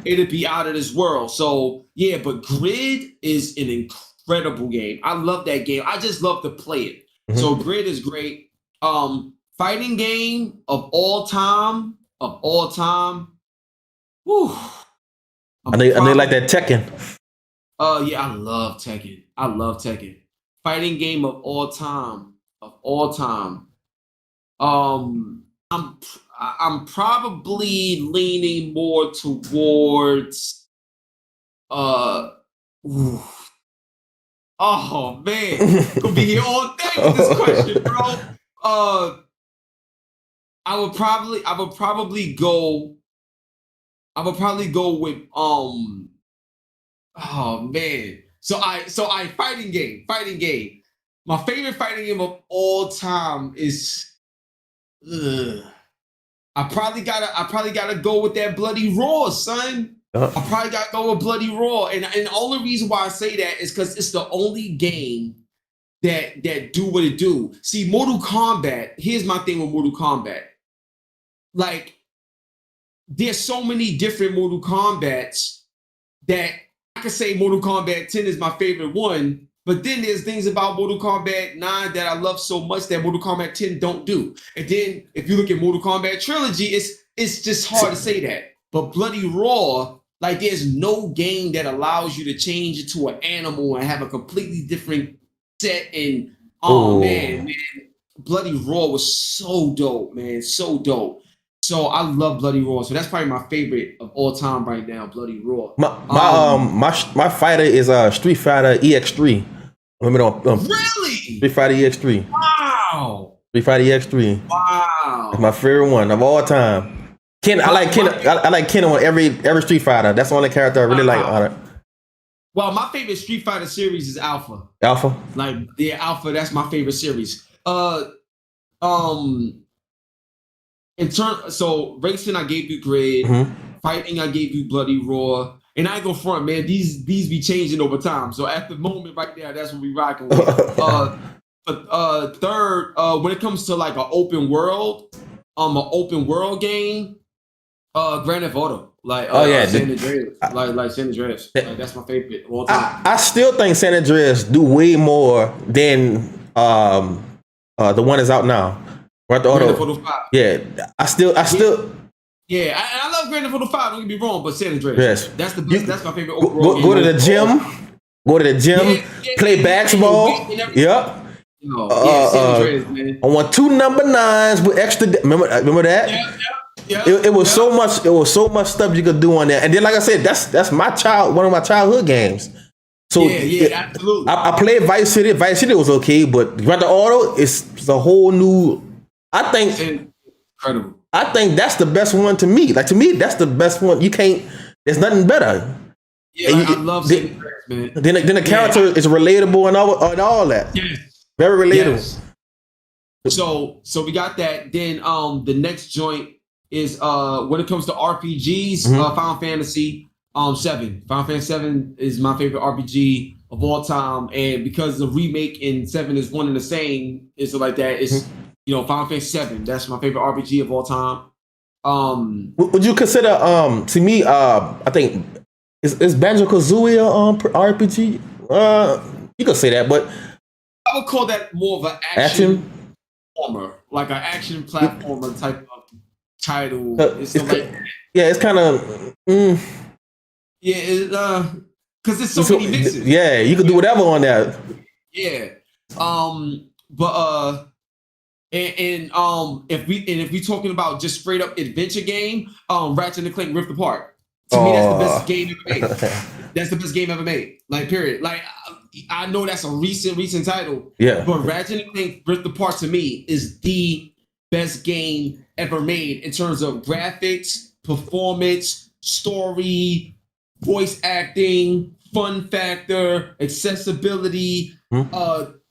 It'd be out of this world. So yeah, but Grid is an incredible game. I love that game. I just love to play it. Mm-hmm. So Grid is great. Fighting game of all time. Whew. And they like that Tekken. Yeah, I love Tekken. Fighting game of all time. I'm probably leaning more towards oh man, gonna be here all day with this question, bro. I would probably go with oh man. So I fighting game. My favorite fighting game of all time is I probably gotta go with that Bloody Roar, son. I probably gotta go with Bloody Roar. And the only reason why I say that is because it's the only game that do what it do. See, Mortal Kombat, here's my thing with Mortal Kombat. Like, there's so many different Mortal Kombats that I could say Mortal Kombat 10 is my favorite one, but then there's things about Mortal Kombat 9 that I love so much that Mortal Kombat 10 don't do. And then if you look at Mortal Kombat Trilogy, it's just hard to say that. But Bloody Roar, like there's no game that allows you to change into an animal and have a completely different set. And man, Bloody Roar was so dope, man, so dope. So I love Bloody Roar. So that's probably my favorite of all time right now, Bloody Roar. My fighter is Street Fighter EX3. Really? Street Fighter EX3. Wow. Street Fighter EX3. Wow. That's my favorite one of all time. I like Ken on every Street Fighter. That's the only character I really like on it. Well, my favorite Street Fighter series is Alpha. Alpha? Like Alpha, that's my favorite series. So racing, I gave you Grid. Mm-hmm. Fighting, I gave you Bloody Roar. And I ain't gonna front, man. These be changing over time. So at the moment, right there, that's what we rocking with. Third, when it comes to like an open world game, Grand Theft Auto. Like San Andreas. Like San Andreas. Like, that's my favorite of all time. I still think San Andreas do way more than the one that's out now. Grand Theft Auto 5. Yeah, I still. Yeah, I love Grand Theft Auto 5. Don't get me wrong, but San Andreas. Yes, that's the best. That's my favorite overall. Go to the gym. Go to the gym. Play basketball. Yep. San Andreas, man. I want 2 number 9s with extra. Remember that? Yeah. It was so much. It was so much stuff you could do on there. And then, like I said, that's one of my childhood games. So absolutely. I played Vice City. Vice City was okay, but Grand Theft Auto is a whole new. I think incredible. I think that's the best one to me. Like to me, that's the best one. You can't. There's nothing better. Yeah, like, I love San Andreas, man. Then the character is relatable and all that. Yes. Very relatable. Yes. So we got that. Then the next joint is when it comes to RPGs, Final Fantasy 7. Final Fantasy 7 is my favorite RPG of all time, and because the remake in 7 is one and the same, it's like that. It's Final Fantasy 7. That's my favorite RPG of all time. Would you consider to me I think is Banjo-Kazooie RPG? You could say that, but I would call that more of an action platformer, like an action platformer type of title. It's kind of because there's so many mixes. Yeah, you could do whatever on that. Yeah. If we talking about just straight up adventure game, Ratchet and Clank Rift Apart. To me, that's the best game ever made. That's the best game ever made. Like, period. Like, I know that's a recent title. Yeah. But Ratchet and Clank Rift Apart to me is the best game ever made in terms of graphics, performance, story, voice acting, fun factor, accessibility,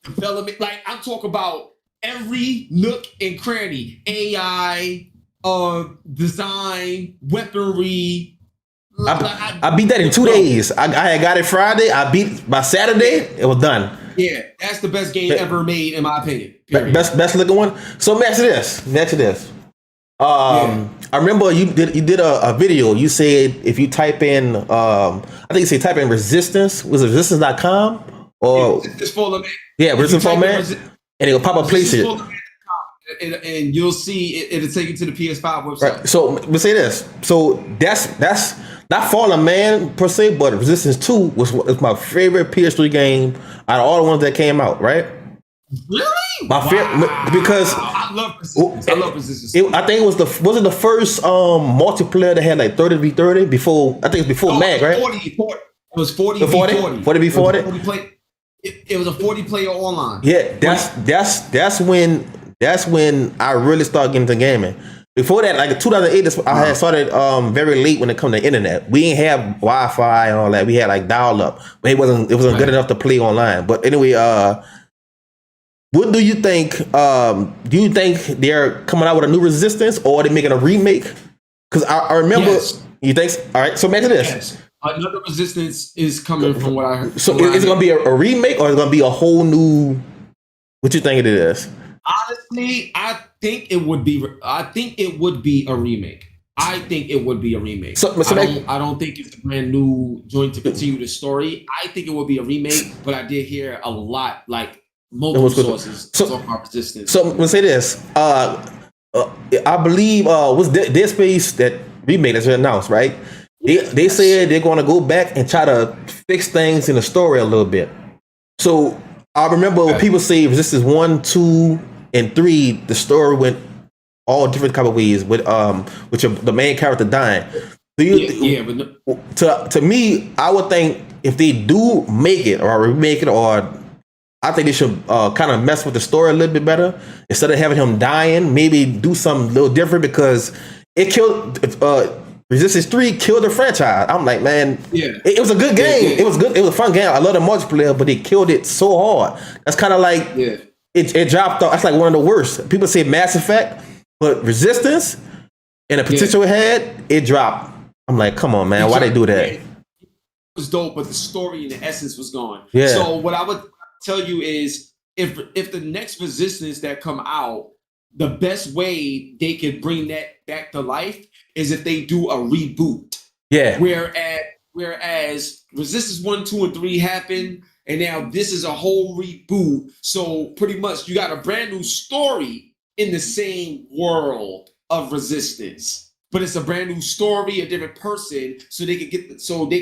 development. Like, I'm talking about every nook and cranny, AI, design, weaponry. I beat that in 2 days. I got it Friday. I beat by Saturday. It was done. Yeah, that's the best game ever made, in my opinion. Period. Best looking one. So next to this. I remember you did a video. You said if you type in, I think you said type in resistance. Was it resistance.com or Resistance for Man? Yeah, resistance for Man. And it'll pop up places. And you'll see it'll take you to the PS5 website. Right. So let's say this. So that's not Fallen Man per se, but Resistance 2 was my favorite PS3 game out of all the ones that came out. Right. Really? Because I love Resistance. I love Resistance. I think it was the first multiplayer that had like 30v30 before. I think it was before MAG, right? 40. It was 40v40. 40v40. It was a 40 player online. Yeah, that's when I really started getting into gaming. Before that, like 2008, I had started very late when it come to internet. We didn't have Wi-Fi and all that. We had like dial up, but it wasn't good enough to play online. But anyway, what do you think? Do you think they're coming out with a new Resistance, or are they making a remake? Because I remember. Yes. You think? All right. So imagine this. Yes. Another Resistance is coming from what I heard. So is it going to be a remake, or is it going to be a whole new? What you think it is? Honestly, I think it would be a remake. I think it would be a remake. I don't think it's a brand new joint to continue the story. I think it would be a remake, but I did hear a lot, like multiple sources talking about Resistance. So let's say this. I believe was Dead Space that remake that's been announced, right? They said they're going to go back and try to fix things in the story a little bit. So I remember when people say Resistance 1, 2, and 3, the story went all different kind of ways with the main character dying. To me, I would think if they do make it or remake it, or I think they should kind of mess with the story a little bit better instead of having him dying. Maybe do something a little different, because it killed. Resistance 3 killed the franchise. I'm like, man, it was a good game. It was good. It was a fun game. I love the multiplayer, but they killed it so hard. That's kind of like it dropped off. That's like one of the worst. People say Mass Effect, but Resistance and the potential it had, it dropped. I'm like, come on, man, why they do that? It was dope, but the story and the essence was gone. Yeah. So what I would tell you is, if the next Resistance that come out, the best way they could bring that back to life is if they do a reboot. Yeah. Whereas Resistance 1, 2, and 3 happened, and now this is a whole reboot. So pretty much you got a brand new story in the same world of Resistance, but it's a brand new story, a different person, so they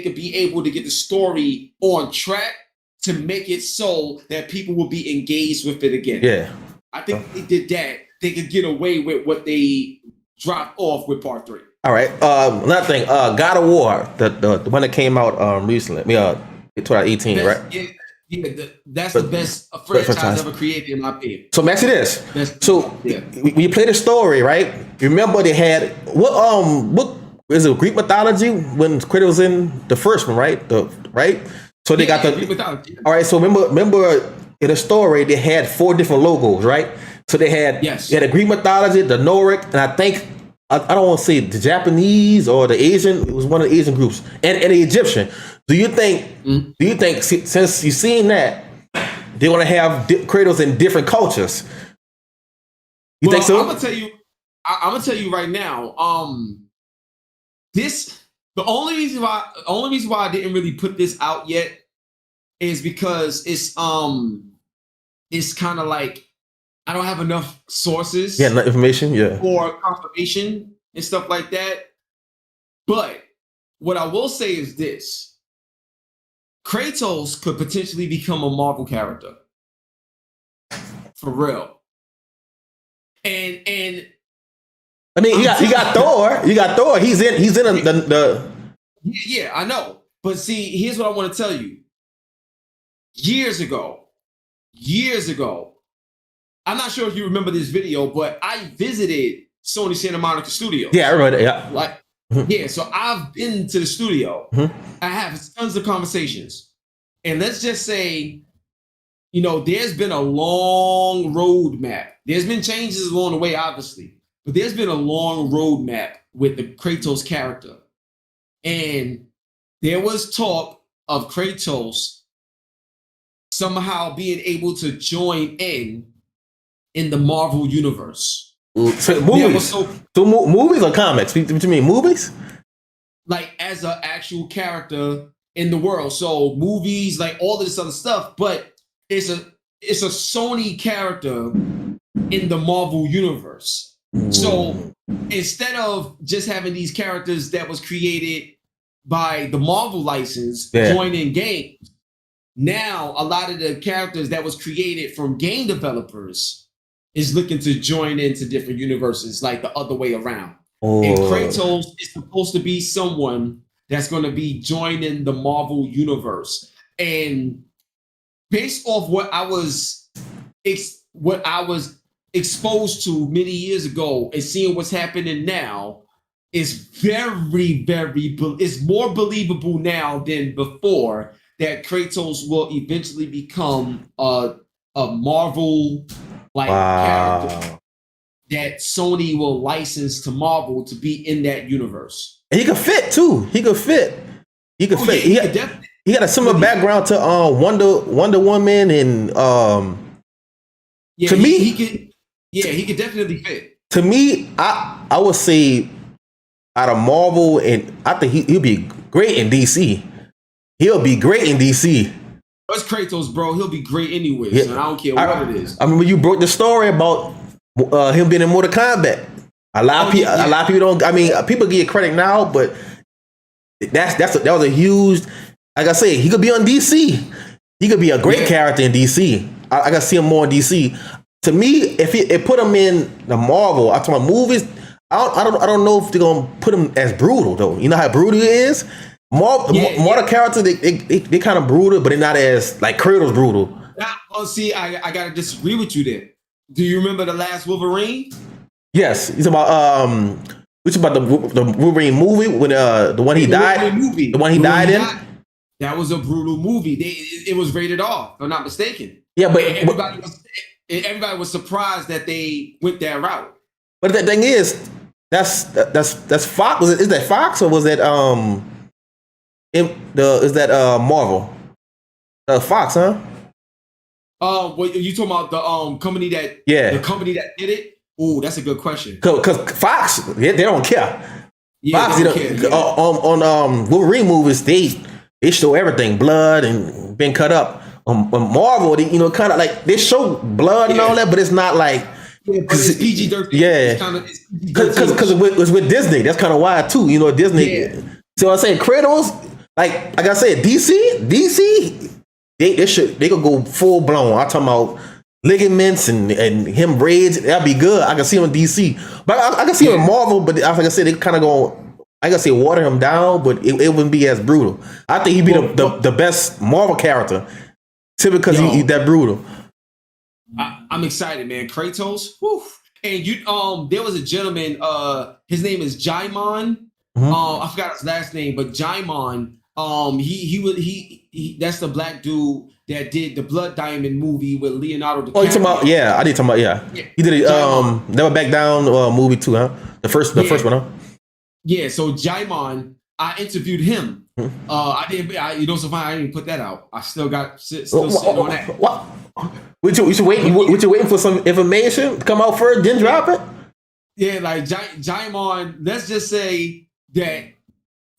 could be able to get the story on track to make it so that people will be engaged with it again. Yeah. I think if they did that, they could get away with what they dropped off with part 3. All right. Another thing, God of War, the one that came out recently, 2018, right? That's the best franchise ever created, in my opinion. So match this. So when you play the story, right? Remember they had what is it Greek mythology when Kratos was in the first one, right? Right. So they got the Greek mythology. All right. So remember in the story they had 4 different logos, right? So they had the Greek mythology, the Nordic, and I think I don't want to say the Japanese or the Asian. It was one of the Asian groups, and the Egyptian. Do you think? Do you think since you've seen that they're gonna have Kratos in different cultures? You think so? I'm gonna tell you. I'm gonna tell you right now. The only reason why I didn't really put this out yet is because it's kind of like I don't have enough sources. Yeah, enough information. Yeah, for confirmation and stuff like that. But what I will say is this: Kratos could potentially become a Marvel character for real. And I mean, you got Thor. You got Thor. He's in the. Yeah, I know. But see, here's what I want to tell you. Years ago, I'm not sure if you remember this video, but I visited Sony Santa Monica Studios. Yeah, I remember that. Yeah. Yeah, so I've been to the studio. I have tons of conversations. And let's just say, there's been a long roadmap. There's been changes along the way, obviously, but there's been a long roadmap with the Kratos character. And there was talk of Kratos somehow being able to join in the Marvel universe. So movies, movies or comics? What you mean, movies? Like as an actual character in the world. So movies, like all of this other stuff, but it's a Sony character in the Marvel universe. So instead of just having these characters that was created by the Marvel license join in games, now a lot of the characters that was created from game developers is looking to join into different universes, like the other way around. And Kratos is supposed to be someone that's going to be joining the Marvel universe. And based off what I was exposed to many years ago and seeing what's happening now, it's very, very, it's more believable now than before that Kratos will eventually become a Marvel character that Sony will license to Marvel to be in that universe. And he could fit too. He could fit. Yeah, he got a similar background to Wonder Woman and to me he could definitely fit. To me, I would say out of Marvel, and I think he'll be great in DC. He'll be great in DC. It's Kratos, bro. He'll be great anyway. Yeah. So I don't care what it is. I remember you broke the story about him being in Mortal Kombat. A lot of people don't. I mean, people get credit now, but that was a huge. Like I say, he could be on DC. He could be a great character in DC. I gotta see him more in DC. To me, if it put him in the Marvel, I'm talking about movies. I don't know if they're gonna put him as brutal though. You know how brutal he is. Mortal character, they kind of brutal, but they're not as like Kratos brutal. Now, see, I gotta disagree with you there. Do you remember the last Wolverine? Yes, it's about the Wolverine movie when the one he died. The one he died in. That was a brutal movie. It was rated R, if I'm not mistaken. Yeah, but everybody was surprised that they went that route. But the thing is, that's Fox. Is that Fox or was that is that Marvel? Fox, huh? Well, you talking about the company that the company that did it? Oh, that's a good question. Because Fox, they don't care. Yeah, Fox, they don't care. On Wolverine movies, they show everything, blood and being cut up. On Marvel, they, kind of like they show blood and all that, but it's not like. Yeah, but it's PG-13. Yeah, because it was with Disney. That's kind of why too. Disney. Yeah. So I say Kratos, like I said, DC, they could go full blown. I'm talking about ligaments and him braids. That'd be good. I can see him in DC, but I can see him in Marvel. But like I said, they kind of go. I gotta say water him down, but it wouldn't be as brutal. I think he'd be the best Marvel character, simply because he's that brutal. I'm excited, man. Kratos, whew. And there was a gentleman. His name is Jaimon. I forgot his last name, but Jaimon. He that's the black dude that did the Blood Diamond movie with Leonardo DiCaprio. Oh, you talking about? Yeah, I did talking about. Yeah. He did it. Never Back Down movie too, huh? The first one, huh? Yeah. So Jaimon, I interviewed him. I didn't. You know, so fine. I didn't put that out. I still got sitting on that. What? We should wait. We should waiting for some information to come out first, then drop it. Yeah, like Jaimon. Let's just say that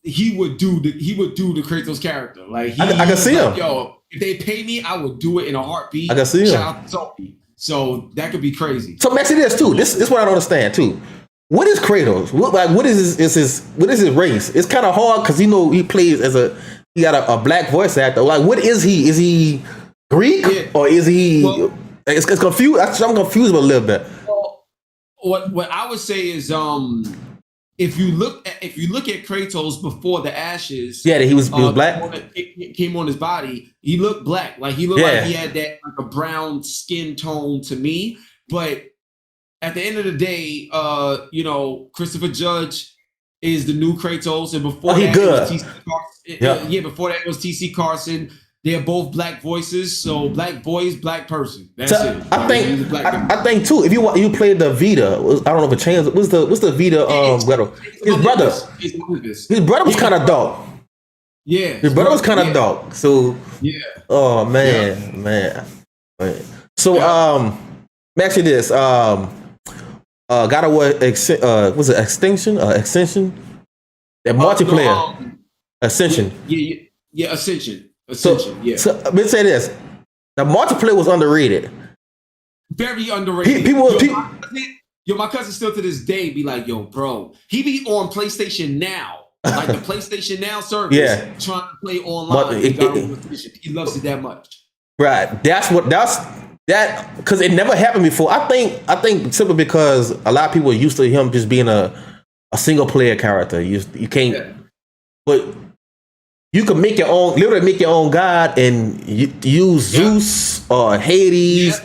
he would do the Kratos character. Like I can see him. Yo, if they pay me, I would do it in a heartbeat. I can see him. Shout out to Sophie. So that could be crazy. So Maxie, this too. This is what I don't understand too. What is Kratos? What is his race? It's kind of hard because he plays he got a black voice actor. Like, what is he? Is he Greek or is he? Well, it's confused. I'm confused a little bit. Well, what I would say is if you look at Kratos before the ashes, that he was black. It came on his body. He looked black. Like he looked like he had that like a brown skin tone to me. But at the end of the day, Christopher Judge is the new Kratos, and before that, good. Before that it was TC Carson. They're both black voices, so black voice, black person. That's it. I think too. If you played the Vita, I don't know if it changed. What's the Vita? His brother was kind of dark. Yeah, his brother was kind of dark. So oh man. So actually this God of War was it Extinction? Extension? That multiplayer Ascension. Yeah, Ascension. So let me say this: the multiplayer was underrated. Very underrated. My cousin still to this day be like, "Yo, bro, he be on PlayStation Now, like the PlayStation Now service, trying to play online. He loves it that much." Right. That's because it never happened before. I think simply because a lot of people are used to him just being a single player character. You can't, but. You can literally make your own god and use Zeus or Hades.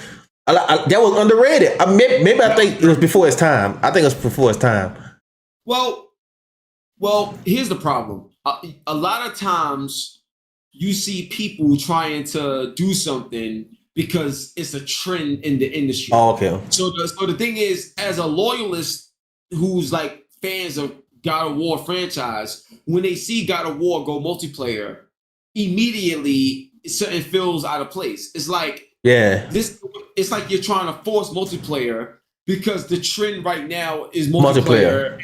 That was underrated. Maybe I think it was before its time. I think it was before its time. Well, here's the problem. A lot of times you see people trying to do something because it's a trend in the industry. Oh, okay. So the thing is, as a loyalist who's like fans of God of War franchise, when they see God of War go multiplayer, immediately something feels out of place. It's like it's like you're trying to force multiplayer because the trend right now is multiplayer.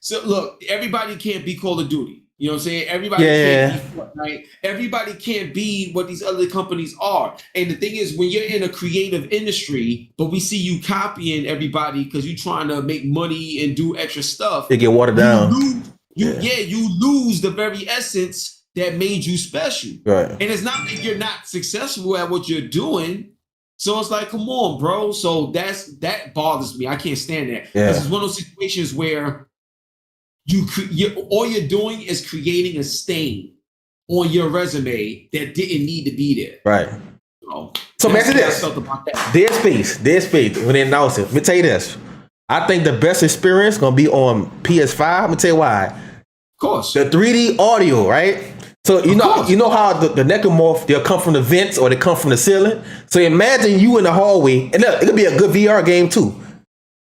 So look, everybody can't be Call of Duty. You know what I'm saying? Everybody can't be Fortnite. Everybody can't be what these other companies are. And the thing is, when you're in a creative industry, but we see you copying everybody because you're trying to make money and do extra stuff, they get watered down. You lose the very essence that made you special. Right. And it's not that you're not successful at what you're doing. So it's like, come on, bro. So that bothers me. I can't stand that. Because it's one of those situations where all you're doing is creating a stain on your resume that didn't need to be there. Right. So imagine this. Dead Space. When they announced it, let me tell you this. I think the best experience gonna be on PS5. Let me tell you why. Of course. The 3D audio, right? So you know how the necromorph, they'll come from the vents or they come from the ceiling. So imagine you in the hallway, and look, it could be a good VR game too.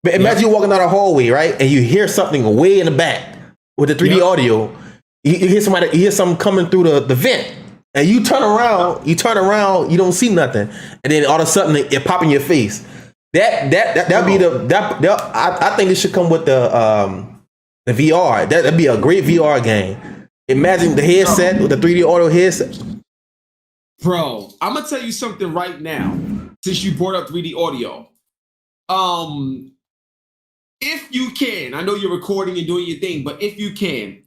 But imagine you walking down a hallway, right, and you hear something way in the back with the 3D audio. You hear something coming through the vent, and you turn around, you don't see nothing, and then all of a sudden it pop in your face. I think it should come with the VR. That'd be a great VR game. Imagine the headset with the 3D audio headset. Bro, I'm gonna tell you something right now. Since you brought up 3D audio, if you can, I know you're recording and doing your thing, but if you can,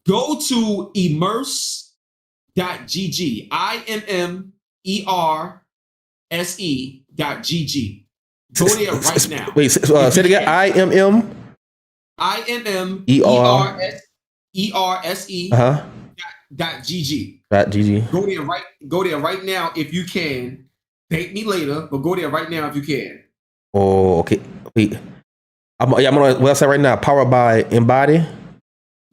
go to immerse.gg. IMMERSE.gg. Go there right now. Wait, say it again. IMMERSE. .gg. .gg. Go there right now if you can. Thank me later, but go there right now if you can. Oh, okay. Wait. I'm on the website right now. Powered by Embody.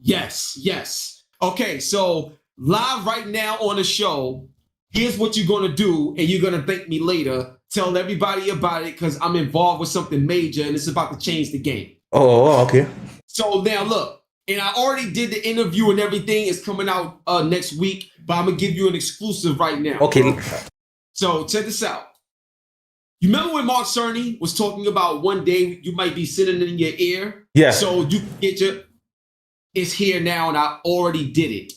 Yes. Okay, so live right now on the show, here's what you're gonna do, and you're gonna thank me later. Tell everybody about it because I'm involved with something major and it's about to change the game. Okay. So now look, and I already did the interview and everything. It's coming out next week, but I'm gonna give you an exclusive right now. Okay. Bro. So check this out. You remember when Mark Cerny was talking about one day you might be sitting in your ear? Yeah. So you can get it's here now, and I already did it.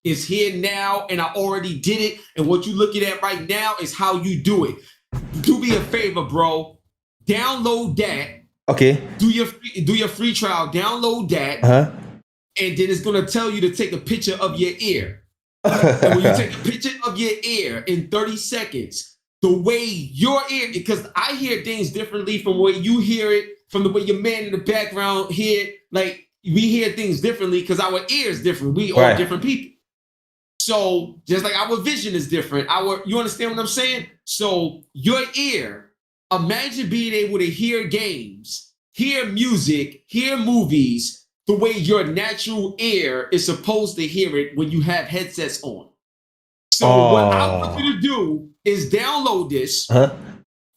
It's here now, and I already did it. And what you're looking at right now is how you do it. Do me a favor, bro. Download that. Okay. Do your free trial. Download that. Uh-huh. And then it's gonna tell you to take a picture of your ear. And when you take a picture of your ear in 30 seconds, the way your ear, because I hear things differently from the way you hear it, from the way your man in the background hear it. Like we hear things differently because our ear is different. We are different people. So just like our vision is different, you understand what I'm saying? So your ear, imagine being able to hear games, hear music, hear movies, the way your natural ear is supposed to hear it when you have headsets on. So what I want you to do is download this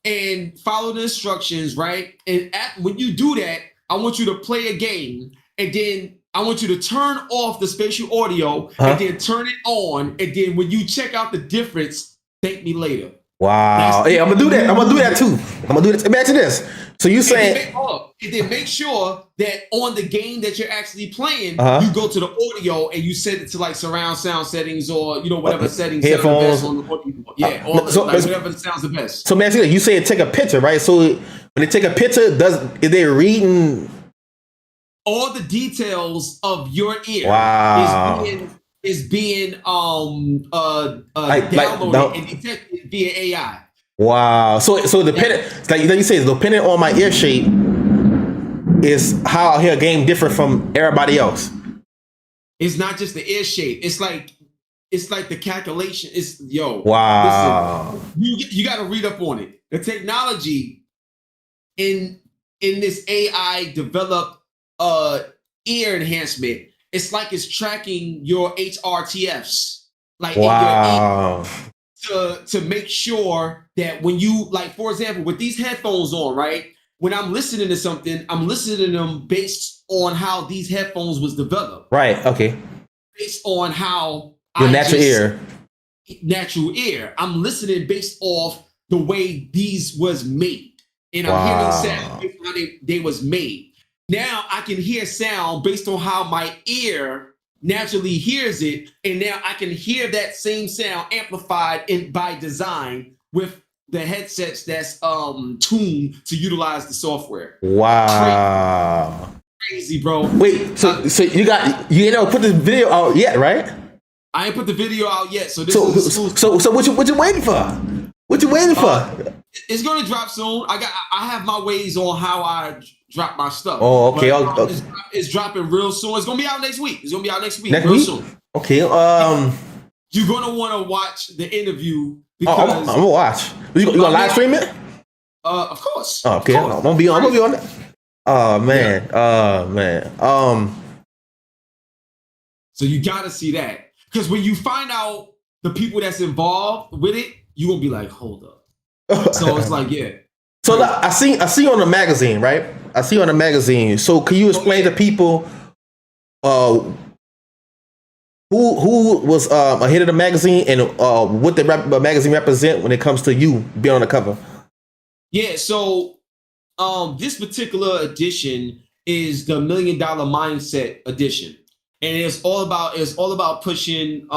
and follow the instructions, right? And when you do that, I want you to play a game, and then I want you to turn off the spatial audio and then turn it on. And then when you check out the difference, thank me later. Wow. Hey, I'm gonna do that. I'm gonna do that too. I'm gonna do that. Imagine this. So you saying and then make sure that on the game that you're actually playing, you go to the audio and you set it to like surround sound settings or whatever settings headphones on the audio. Yeah, whatever sounds the best. So man, you say take a picture, right? So when they take a picture, is they reading all the details of your ear? Wow. is being downloaded and detected via AI. Wow. So depending, like you say, depending on my ear shape, is how I hear a game different from everybody else. It's not just the ear shape. It's like the calculation. It's wow. Listen, you got to read up on it. The technology in this AI developed ear enhancement. It's like it's tracking your HRTFs, like in your ear, to make sure that when you, like, for example, with these headphones on, right? When I'm listening to something, I'm listening to them based on how these headphones was developed. Right. Okay. Based on how your natural ear. I'm listening based off the way these was made, and I'm hearing sound based on how they was made. Now I can hear sound based on how my ear naturally hears it, and now I can hear that same sound amplified by design with the headsets that's tuned to utilize the software. Wow. Crazy, bro. Wait, so you ain't never put this video out yet, right? I ain't put the video out yet, so this is so what you waiting for? What you waiting for? It's gonna drop soon. I have my ways on how I drop my stuff. Oh, okay. It's dropping real soon. It's gonna be out next week. Soon. Okay. You're gonna want to watch the interview because I'm gonna watch. You gonna live stream it? Of course. Okay. I'm gonna be on it. Oh man. So you gotta see that, because when you find out the people that's involved with it, you gonna be like, hold up. So it's like, yeah. So I see on the magazine, right? I see on the magazine. So can you explain to people who was ahead of the magazine and what the magazine represent when it comes to you being on the cover? Yeah, so this particular edition is the $1 Million Mindset edition. And it's all about pushing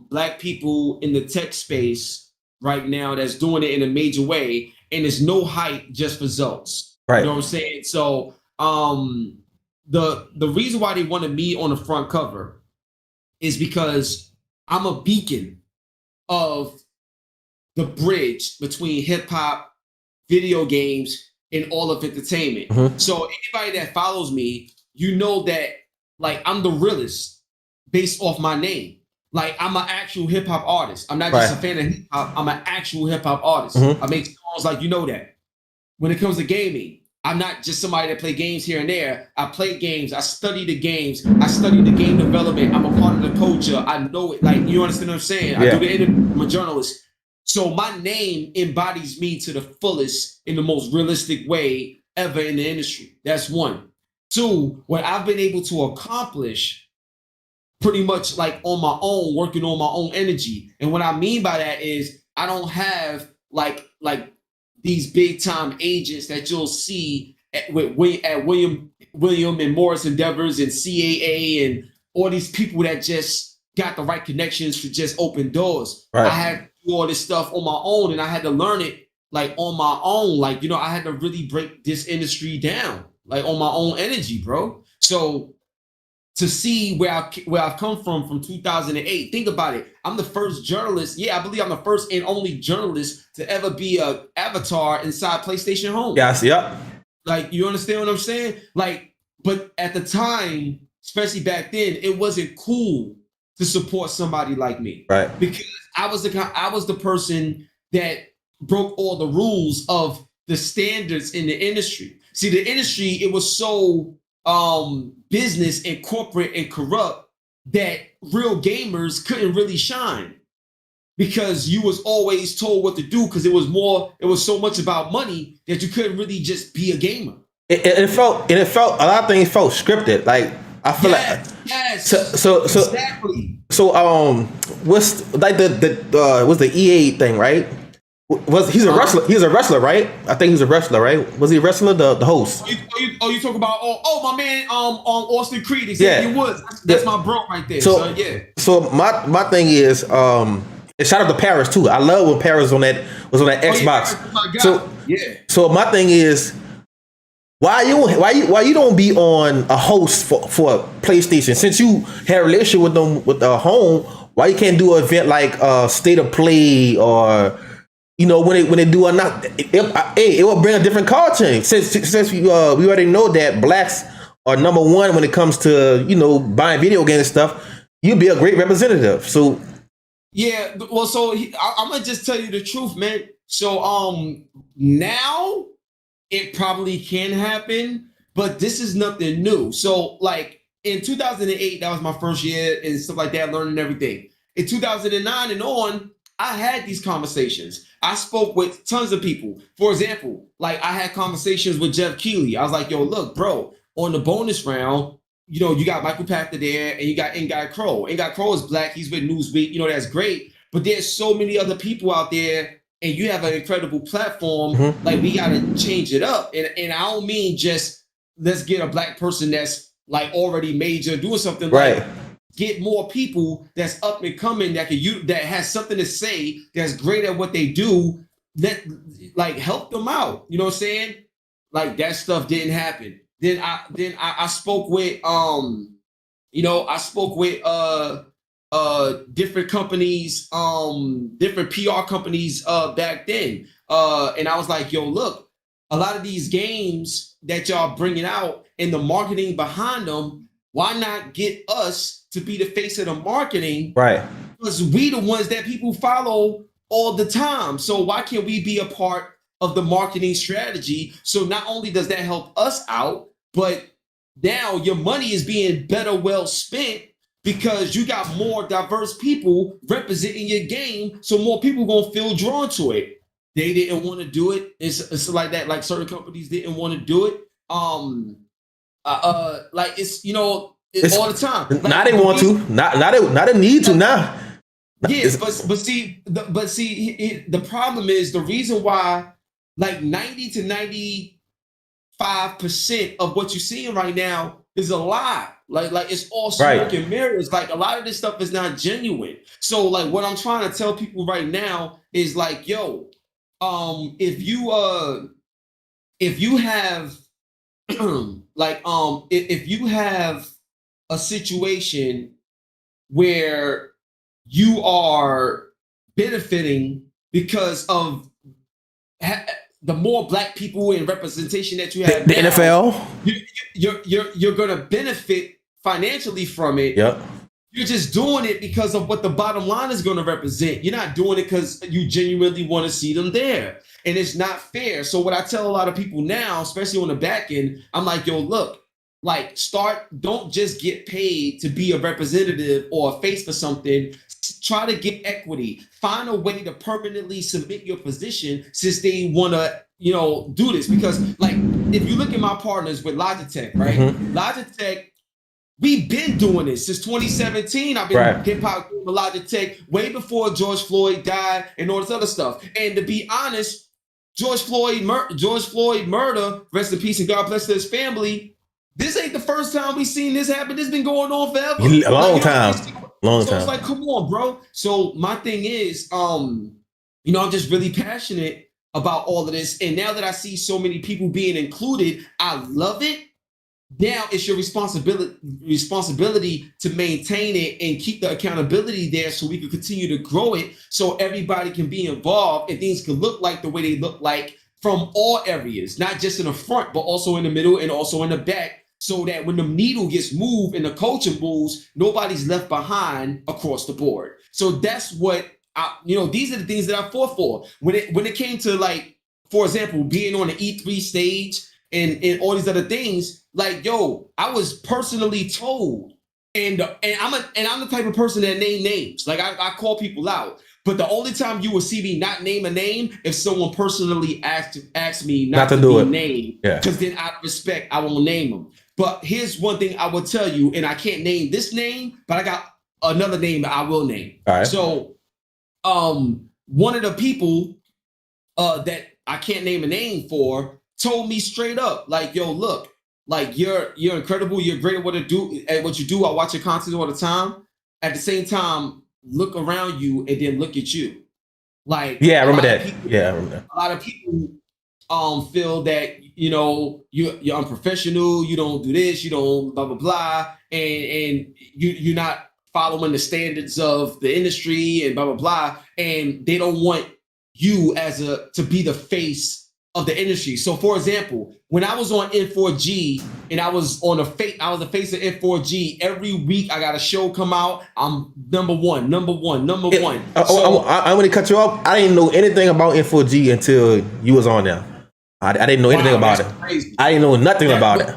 Black people in the tech space right now that's doing it in a major way. And there's no hype, just results. Right. You know what I'm saying? So the reason why they wanted me on the front cover is because I'm a beacon of the bridge between hip hop, video games, and all of entertainment. Mm-hmm. So anybody that follows me, you know that, like, I'm the realest based off my name. Like, I'm an actual hip hop artist. I'm not just a fan of hip hop. I'm an actual hip hop artist. Mm-hmm. I make songs, like, you know that. When it comes to gaming, I'm not just somebody that play games here and there. I play games. I study the games. I study the game development. I'm a part of the culture. I know it. Like, you understand what I'm saying? I do the interview. I'm a journalist. So my name embodies me to the fullest in the most realistic way ever in the industry. That's one. Two, what I've been able to accomplish pretty much like on my own, working on my own energy. And what I mean by that is I don't have like these big time agents that you'll see at William and Morris Endeavors and CAA and all these people that just got the right connections to just open doors. Right. I had to do all this stuff on my own, and I had to learn it like on my own. Like, you know, I had to really break this industry down like on my own energy, bro. So to see where I've come from 2008. Think about it. I'm the first journalist. Yeah, I believe I'm the first and only journalist to ever be a avatar inside PlayStation Home. Yes, yep. Like, you understand what I'm saying? Like, but at the time, especially back then, it wasn't cool to support somebody like me. Right. Because I was the person that broke all the rules of the standards in the industry. See, the industry, it was so business and corporate and corrupt that real gamers couldn't really shine because you was always told what to do because it was so much about money that you couldn't really just be a gamer. It felt a lot of things felt scripted. Like I feel so exactly. So what's like was the EA thing, right? He's a wrestler? He's a wrestler, right? I think he's a wrestler, right? Was he a wrestler? The host? You talk about my man Austin Creed. Exactly. Yeah. That's my bro right there. So yeah. So my thing is and shout out to Paris too. I love when Paris was on that Xbox. Yeah, So my thing is why you don't be on a host for PlayStation since you had a relationship with them with the home? Why you can't do an event like State of Play or you know, when they do or not, it will bring a different culture. Since we already know that blacks are number one when it comes to, you know, buying video games and stuff, you'd be a great representative. So yeah, well, so I'm gonna just tell you the truth, man. So now it probably can happen, but this is nothing new. So like in 2008, that was my first year and stuff like that, learning everything. In 2009 and on, I had these conversations. I spoke with tons of people. For example, like I had conversations with Jeff Keighley. I was like, yo, look, bro, on the bonus round, you know, you got Michael Pachter there and you got Ingai Crow. Ingai Crow is black. He's with Newsweek. You know, that's great. But there's so many other people out there and you have an incredible platform. Mm-hmm. Like we got to change it up. And I don't mean just let's get a black person that's like already major doing something. Right. Like, get more people that's up and coming that has something to say, that's great at what they do, that like help them out. You know what I'm saying? Like that stuff didn't happen. Then I spoke with different companies, different PR companies back then. And I was like, yo, look, a lot of these games that y'all bringing out and the marketing behind them, why not get us to be the face of the marketing? Right. Because we the ones that people follow all the time. So why can't we be a part of the marketing strategy? So not only does that help us out, but now your money is being better well spent because you got more diverse people representing your game. So more people gonna feel drawn to it. They didn't want to do it. It's like that. Like certain companies didn't want to do it. Like it's, you know, it's all the time. Like, now they want to. Not they need to now. Yes, but see, the problem is the reason why like 90 to 95% of what you're seeing right now is a lie. Like it's all smoke and mirrors. Like a lot of this stuff is not genuine. So like what I'm trying to tell people right now is like, yo, if you have like if you have a situation where you are benefiting because of the more black people and representation that you have, the NFL, you're gonna benefit financially from it. Yep. You're just doing it because of what the bottom line is going to represent. You're not doing it because you genuinely want to see them there. And it's not fair. So what I tell a lot of people now, especially on the back end, I'm like, yo, look, like don't just get paid to be a representative or a face for something. Try to get equity. Find a way to permanently submit your position since they want to, do this. Because like, if you look at my partners with Logitech, right? Logitech, we've been doing this since 2017. I've been hip hop doing Logitech way before George Floyd died and all this other stuff. And to be honest, George Floyd murder, rest in peace and God bless his family. This ain't the first time we've seen this happen. This been going on forever. A long time. It's like, come on, bro. So my thing is, I'm just really passionate about all of this. And now that I see so many people being included, I love it. Now it's your responsibility to maintain it and keep the accountability there so we can continue to grow it so everybody can be involved and things can look like the way they look like from all areas, not just in the front, but also in the middle and also in the back, so that when the needle gets moved and the culture moves, nobody's left behind across the board. So that's what these are the things that I fought for. When it came to, like, for example, being on the E3 stage and all these other things, like, yo, I was personally told, and I'm the type of person that name names. Like, I call people out. But the only time you will see me not name a name if someone personally asks me not to do be named. Yeah. Because then out of respect, I won't name them. But here's one thing I will tell you, and I can't name this name, but I got another name that I will name. All right. So one of the people that I can't name a name for told me straight up, like, yo, look, like, you're incredible, you're great at what you do. I watch your content all the time. At the same time, look around you and then look at you. Like, yeah, I remember that. I remember that. A lot of people feel that you're unprofessional, you don't do this, you don't blah blah blah, and you're not following the standards of the industry and blah blah blah, and they don't want you to be the face of the industry. So, for example, when I was on N4G and I was the face of N4G. Every week I got a show come out. I'm number one. I want to cut you off. I didn't know anything about N4G until you was on there. I didn't know anything about it. Crazy. I didn't know nothing about it.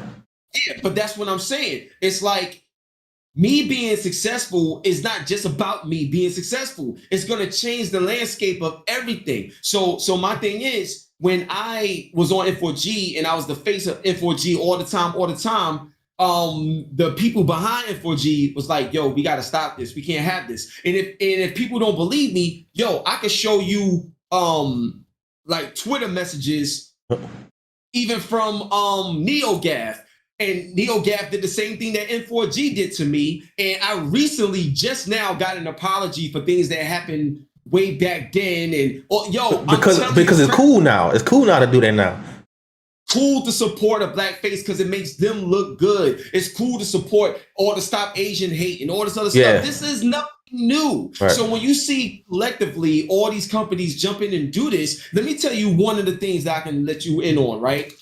Yeah, but that's what I'm saying. It's like, me being successful is not just about me being successful. It's going to change the landscape of everything. So my thing is, when I was on N4G and I was the face of N4G all the time, the people behind N4G was like, yo, we got to stop this. We can't have this. And if people don't believe me, yo, I could show you like Twitter messages, even from NeoGaf. And NeoGaf did the same thing that N4G did to me. And I recently just now got an apology for things that happened way back then. And because it's cool now. It's cool now to do that now. Cool to support a black face because it makes them look good. It's cool to support or to stop Asian hate and all this other stuff. This is nothing new. Right. So when you see collectively all these companies jump in and do this, let me tell you one of the things that I can let you in on, right?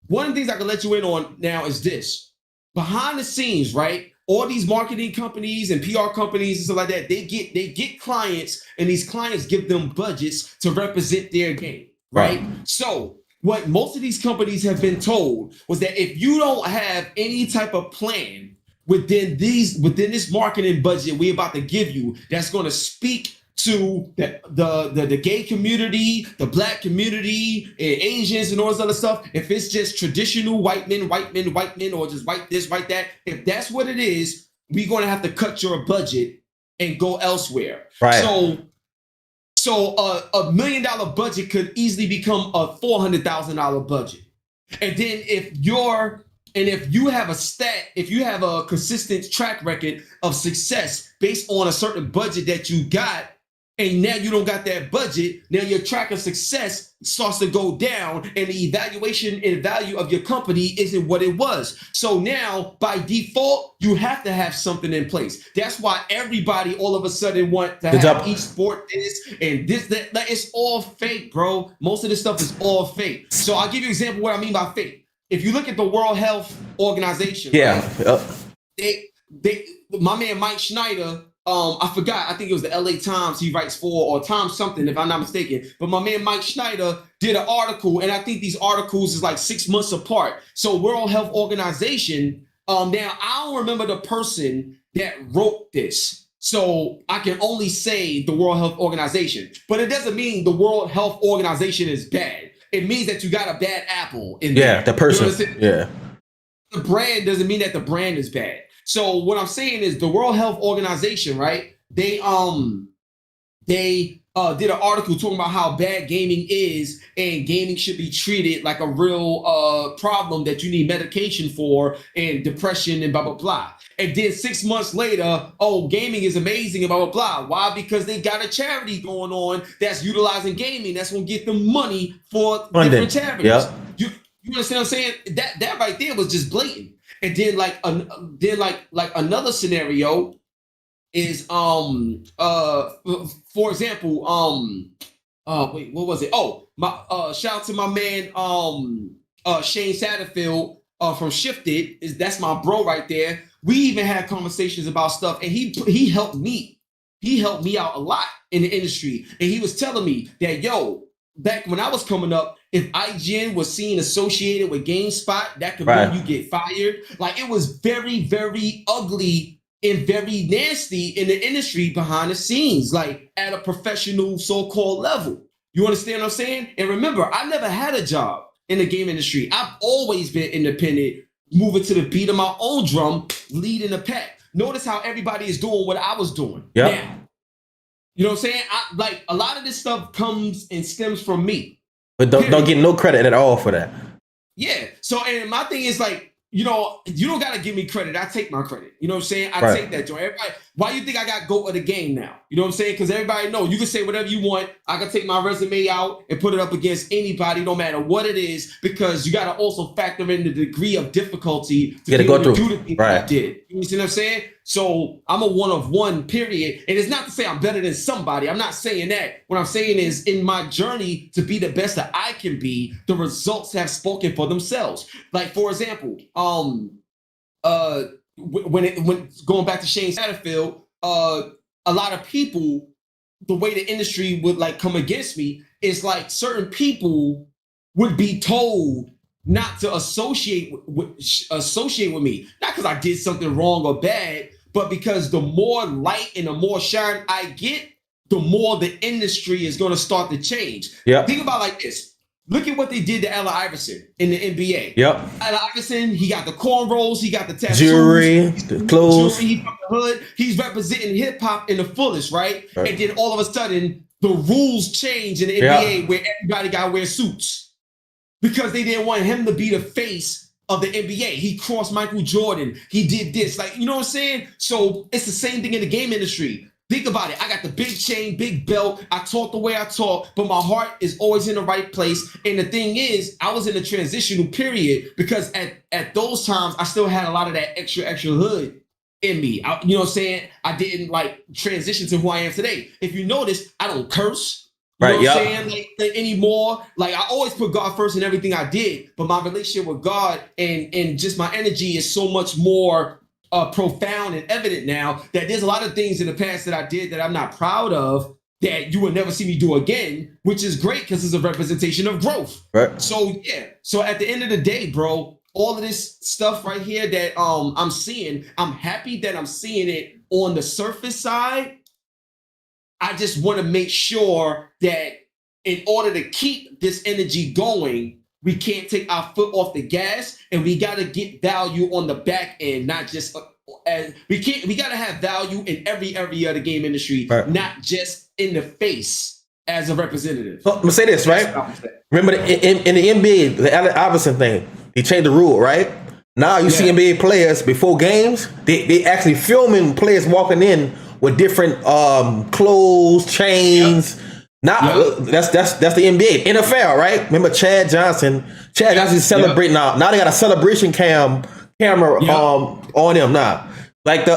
One of the things I can let you in on now is this. Behind the scenes, right? All these marketing companies and PR companies and stuff like that, they get clients, and these clients give them budgets to represent their game, right? So what most of these companies have been told was that if you don't have any type of plan within this marketing budget we're about to give you, that's going to speak to the gay community, the black community, and Asians and all this other stuff. If it's just traditional white men, or just white this, white that, if that's what it is, we're going to have to cut your budget and go elsewhere. Right. So $1 million budget could easily become a $400,000 budget. And then if you have a consistent track record of success based on a certain budget that you got, and now you don't got that budget, now your track of success starts to go down, and the evaluation and value of your company isn't what it was. So now, by default, you have to have something in place. That's why everybody all of a sudden want to have each sport this and this, that. Like, it's all fake, bro. Most of this stuff is all fake. So I'll give you an example of what I mean by fake. If you look at the World Health Organization, right? my man Mike Schneider, I forgot, I think it was the LA Times he writes for, or Times something, if I'm not mistaken. But my man Mike Schneider did an article, and I think these articles is like 6 months apart. So World Health Organization, now I don't remember the person that wrote this. So I can only say the World Health Organization, but it doesn't mean the World Health Organization is bad. It means that you got a bad apple in there. Yeah, the person. Yeah. The brand doesn't mean that the brand is bad. So what I'm saying is the World Health Organization, right? They did an article talking about how bad gaming is, and gaming should be treated like a real problem that you need medication for, and depression and blah blah blah. And then 6 months later, oh, gaming is amazing and blah blah blah. Why? Because they got a charity going on that's utilizing gaming. That's gonna get them money for different charities. Yep. You understand what I'm saying? That right there was just blatant. And then like another scenario is for example, wait, what was it? Oh, my shout out to my man Shane Satterfield from Shifted. That's my bro right there. We even had conversations about stuff, and he helped me. He helped me out a lot in the industry. And he was telling me that, yo, back when I was coming up, if IGN was seen associated with GameSpot, that could mean you get fired. Like, it was very, very ugly and very nasty in the industry behind the scenes, like at a professional so-called level. You understand what I'm saying? And remember, I never had a job in the game industry. I've always been independent, moving to the beat of my own drum, leading the pack. Notice how everybody is doing what I was doing now. You know what I'm saying? Like, a lot of this stuff comes and stems from me. But don't get no credit at all for that. Yeah. So, and my thing is like, you know, you don't gotta give me credit. I take my credit. You know what I'm saying? I take that joint. Everybody, why you think I got GOAT of the game now? You know what I'm saying? Because everybody know you can say whatever you want. I can take my resume out and put it up against anybody, no matter what it is, because you gotta also factor in the degree of difficulty to be able to do the things I did. You see what I'm saying? So I'm a one of one, period. And it's not to say I'm better than somebody. I'm not saying that. What I'm saying is, in my journey to be the best that I can be, the results have spoken for themselves. Like, for example, when going back to Shane Satterfield, a lot of people, the way the industry would like come against me is like certain people would be told not to associate with me, not because I did something wrong or bad, but because the more light and the more shine I get, the more the industry is going to start to change. Think about it like this. Look at what they did to Allen Iverson in the NBA. Allen Iverson, he got the cornrows, he got the tattoos, jewelry, the clothes. He from the hood. He's representing hip hop in the fullest, right? And then all of a sudden, the rules change in the NBA where everybody got to wear suits because they didn't want him to be the face of the NBA. He crossed Michael Jordan. He did this. Like, you know what I'm saying? So it's the same thing in the game industry. Think about it. I got the big chain, big belt. I talk the way I talk, but my heart is always in the right place. And the thing is, I was in a transitional period because at those times, I still had a lot of that extra hood in me. You know what I'm saying? I didn't like transition to who I am today. If you notice, I don't curse. You know what I'm saying? Like, anymore. Like, I always put God first in everything I did, but my relationship with God and just my energy is so much more profound and evident now that there's a lot of things in the past that I did that I'm not proud of that you will never see me do again, which is great because it's a representation of growth. So yeah. So at the end of the day, bro, all of this stuff right here that I'm seeing, I'm happy that I'm seeing it on the surface side. I just want to make sure that in order to keep this energy going, we can't take our foot off the gas, and we got to get value on the back end, not just we got to have value in every area of the game industry, not just in the face as a representative. So, I'm gonna say this, right? Remember in the NBA, the Allen Iverson thing, he changed the rule, right? Now you see NBA players before games, they actually filming players walking in with different clothes, chains. Now that's the NBA. NFL, right? Remember Chad Johnson? Chad Johnson's celebrating now. Now they got a celebration camera on him now. Like the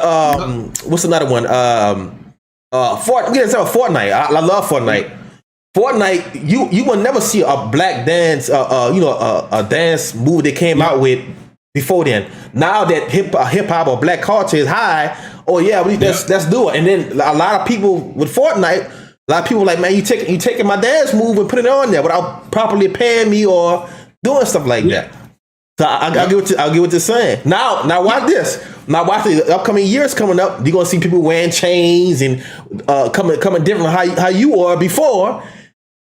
what's another one? We didn't say Fortnite. I love Fortnite. Fortnite, you will never see a black dance, a dance movie they came out with before then. Now that hip hop or black culture is high, oh yeah, let's do it. And then a lot of people with Fortnite, a lot of people like, man, you taking my dance move and putting it on there without properly paying me or doing stuff like that. So I get what you're saying. Now watch this. Now watch the upcoming years coming up. You're gonna see people wearing chains and coming different how you were before.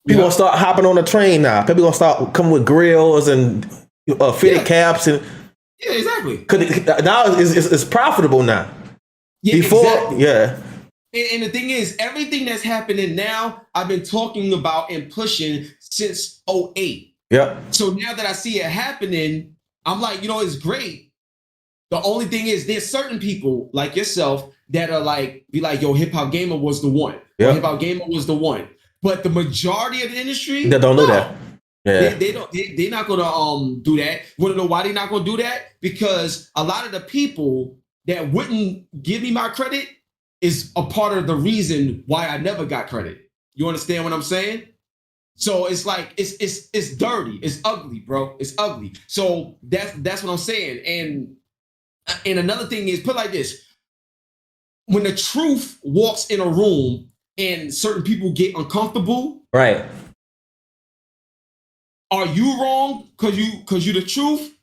People gonna start hopping on the train now. People gonna start coming with grills and fitted caps and exactly. Cause now it's profitable now. Yeah, before, exactly. yeah. And the thing is, everything that's happening now, I've been talking about and pushing since 2008. Yeah. So now that I see it happening, I'm like, it's great. The only thing is, there's certain people like yourself that are like, be like, yo, Hiphopgamer was the one. Yeah. Hiphopgamer was the one. But the majority of the industry, they don't know that. Yeah. They're not gonna do that. Wanna know why they're not gonna do that? Because a lot of the people that wouldn't give me my credit is a part of the reason why I never got credit. You understand what I'm saying? So it's like it's dirty, it's ugly, bro. It's ugly. So that's what I'm saying. And another thing is, put it like this: when the truth walks in a room and certain people get uncomfortable, right? Are you wrong because you the truth,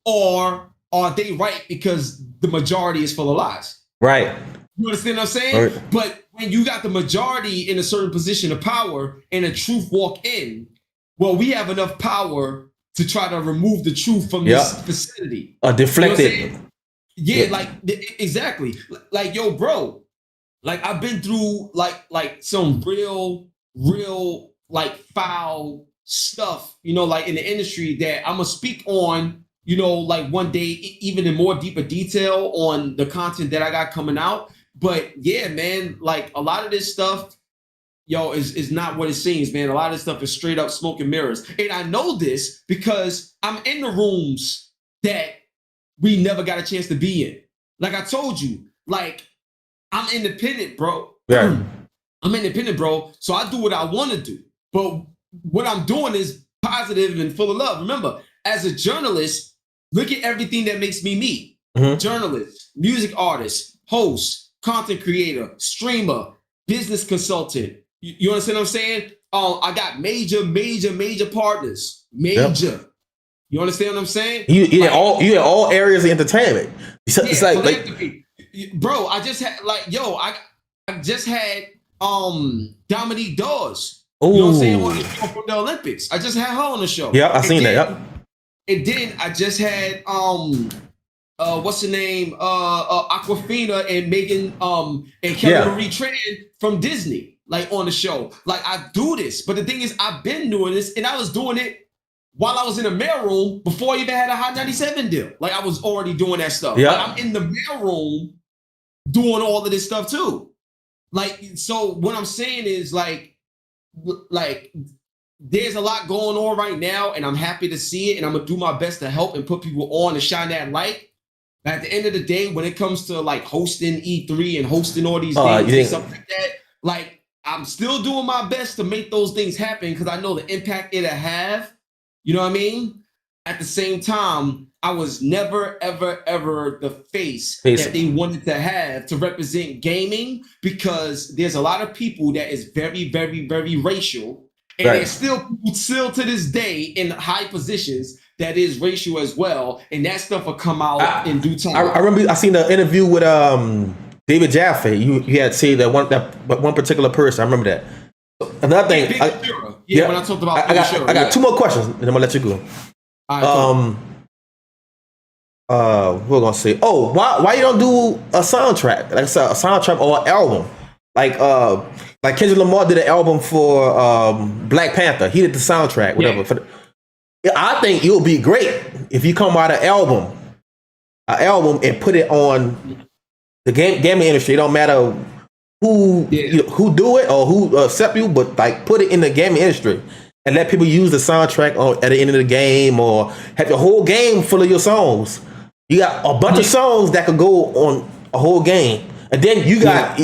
or are they right because the majority is full of lies? Right. You understand what I'm saying? Right. But when you got the majority in a certain position of power and the truth walk in, well, we have enough power to try to remove the truth from this vicinity. Deflect it. You know yeah, like exactly. Like, yo, bro, like I've been through like some real like foul stuff, like in the industry that I'm gonna speak on, like one day, even in more deeper detail on the content that I got coming out. But yeah, man, like a lot of this stuff, is not what it seems, man. A lot of this stuff is straight up smoke and mirrors. And I know this because I'm in the rooms that we never got a chance to be in. Like I told you, like I'm independent, bro. Yeah. I'm independent, bro. So I do what I want to do. But what I'm doing is positive and full of love. Remember, as a journalist, look at everything that makes me me. Mm-hmm. Journalist, music artist, host, content creator, streamer, business consultant. You understand what I'm saying? I got major partners. Major. Yep. You understand what I'm saying? You in all areas of entertainment. It's like bro, I just had I just had Dominique Dawes. You know what I'm saying? From the Olympics. I just had her on the show. Yeah, I seen that. Yep. And then I just had what's the name? Aquafina and Megan and Kelly Marie Tran from Disney, like on the show. Like I do this, but the thing is, I've been doing this, and I was doing it while I was in the mailroom before I even had a Hot 97 deal. Like I was already doing that stuff. Yeah, like, I'm in the mailroom doing all of this stuff too. Like, so what I'm saying is like there's a lot going on right now, and I'm happy to see it, and I'm gonna do my best to help and put people on and shine that light. At the end of the day, when it comes to like hosting E3 and hosting all these things and stuff like that, like I'm still doing my best to make those things happen because I know the impact it'll have. You know what I mean? At the same time, I was never, ever the face that they wanted to have to represent gaming, because there's a lot of people that is very, very, very racial. And there's still to this day in high positions that is racial as well. And that stuff will come out in due time. I remember I seen the interview with David Jaffe. You had said that one particular person. I remember that. Another thing. When I talked about I got two more questions and I'm gonna let you go. Right, we're gonna say, why you don't do a soundtrack, like a soundtrack or an album, like Kendrick Lamar did an album for Black Panther. He did the soundtrack, whatever. I think it would be great if you come out an album and put it on the gaming industry. It don't matter who do it or who accept you, but like put it in the gaming industry and let people use the soundtrack at the end of the game, or have the whole game full of your songs. You got a bunch of songs that could go on a whole game, and then you got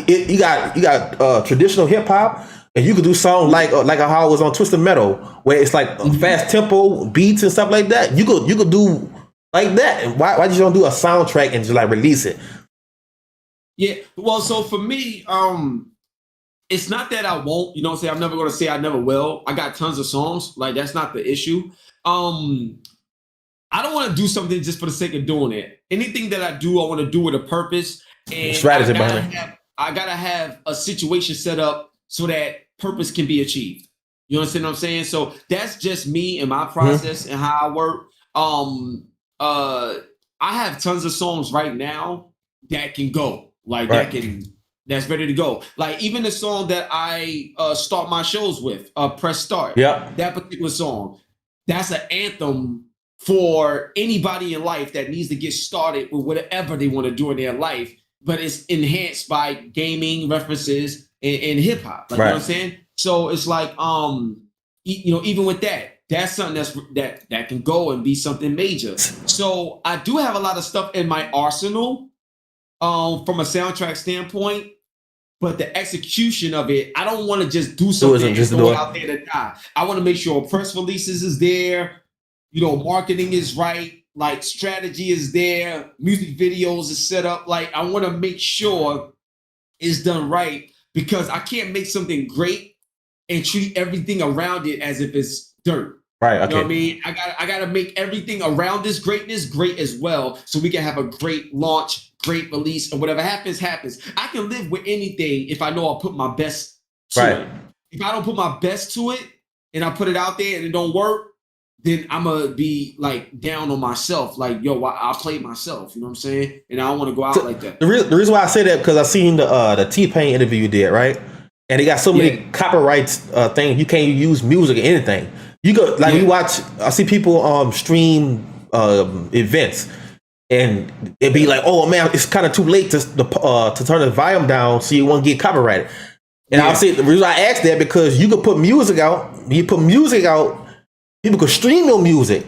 traditional hip hop, and you could do songs like how it was on Twisted Metal, where it's like fast tempo beats and stuff like that. You could do like that? And why you don't do a soundtrack and just like release it? Yeah. Well, so for me, it's not that I won't, you know what I'm saying? I'm never gonna say I never will. I got tons of songs. Like that's not the issue. I don't want to do something just for the sake of doing it. Anything that I do, I want to do with a purpose. And Strategy behind it. I gotta have a situation set up so that purpose can be achieved. You understand what I'm saying? So that's just me and my process and how I work. I have tons of songs right now that can go. Like that's ready to go. Like even the song that I start my shows with, Press Start. Yeah. That particular song, that's an anthem for anybody in life that needs to get started with whatever they want to do in their life, but it's enhanced by gaming references and hip hop. Like you know what I'm saying? So it's like you know, even with that, that's something that can go and be something major. So I do have a lot of stuff in my arsenal from a soundtrack standpoint, but the execution of it, I don't want to just do something and go out there to die. I want to make sure press releases is there, you know, marketing is right, like strategy is there, music videos is set up. Like I want to make sure it's done right because I can't make something great and treat everything around it as if it's dirt. Right. Okay. You know what I mean? I gotta make everything around this greatness great as well, so we can have a great launch, great release, and whatever happens, happens. I can live with anything if I know I'll put my best to it. If I don't put my best to it and I put it out there and it don't work, then I'm gonna be like down on myself. Like, yo, I played myself. You know what I'm saying? And I don't want to go out like that. The reason why I say that because I seen the T-Pain interview you did, right? And they got so many copyrights things. You can't use music or anything. You go like you watch. I see people stream events, and it'd be like, "Oh man, it's kind of too late to turn the volume down, so you won't get copyrighted." And I'll say the reason I asked that because you could put music out. You put music out, people could stream your music.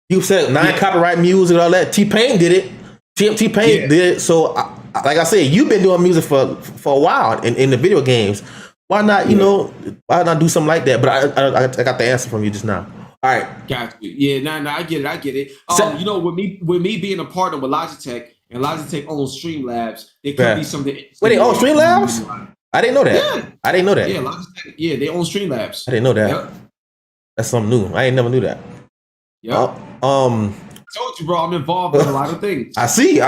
You said non-copyright music and all that. T-Pain did it. T-Pain did it. So, like I said, you've been doing music for a while in the video games. Why not, you know, why not do something like that? But I got the answer from you just now. All right. Got you. Yeah, no, I get it. You know, with me being a partner with Logitech, and Logitech owns Streamlabs, there could be something. Wait, they own Streamlabs? I didn't know that. Yeah. I didn't know that. Yeah, Logitech, they own Streamlabs. I didn't know that. Yep. That's something new. I ain't never knew that. Yeah. I told you, bro, I'm involved in a lot of things. I see.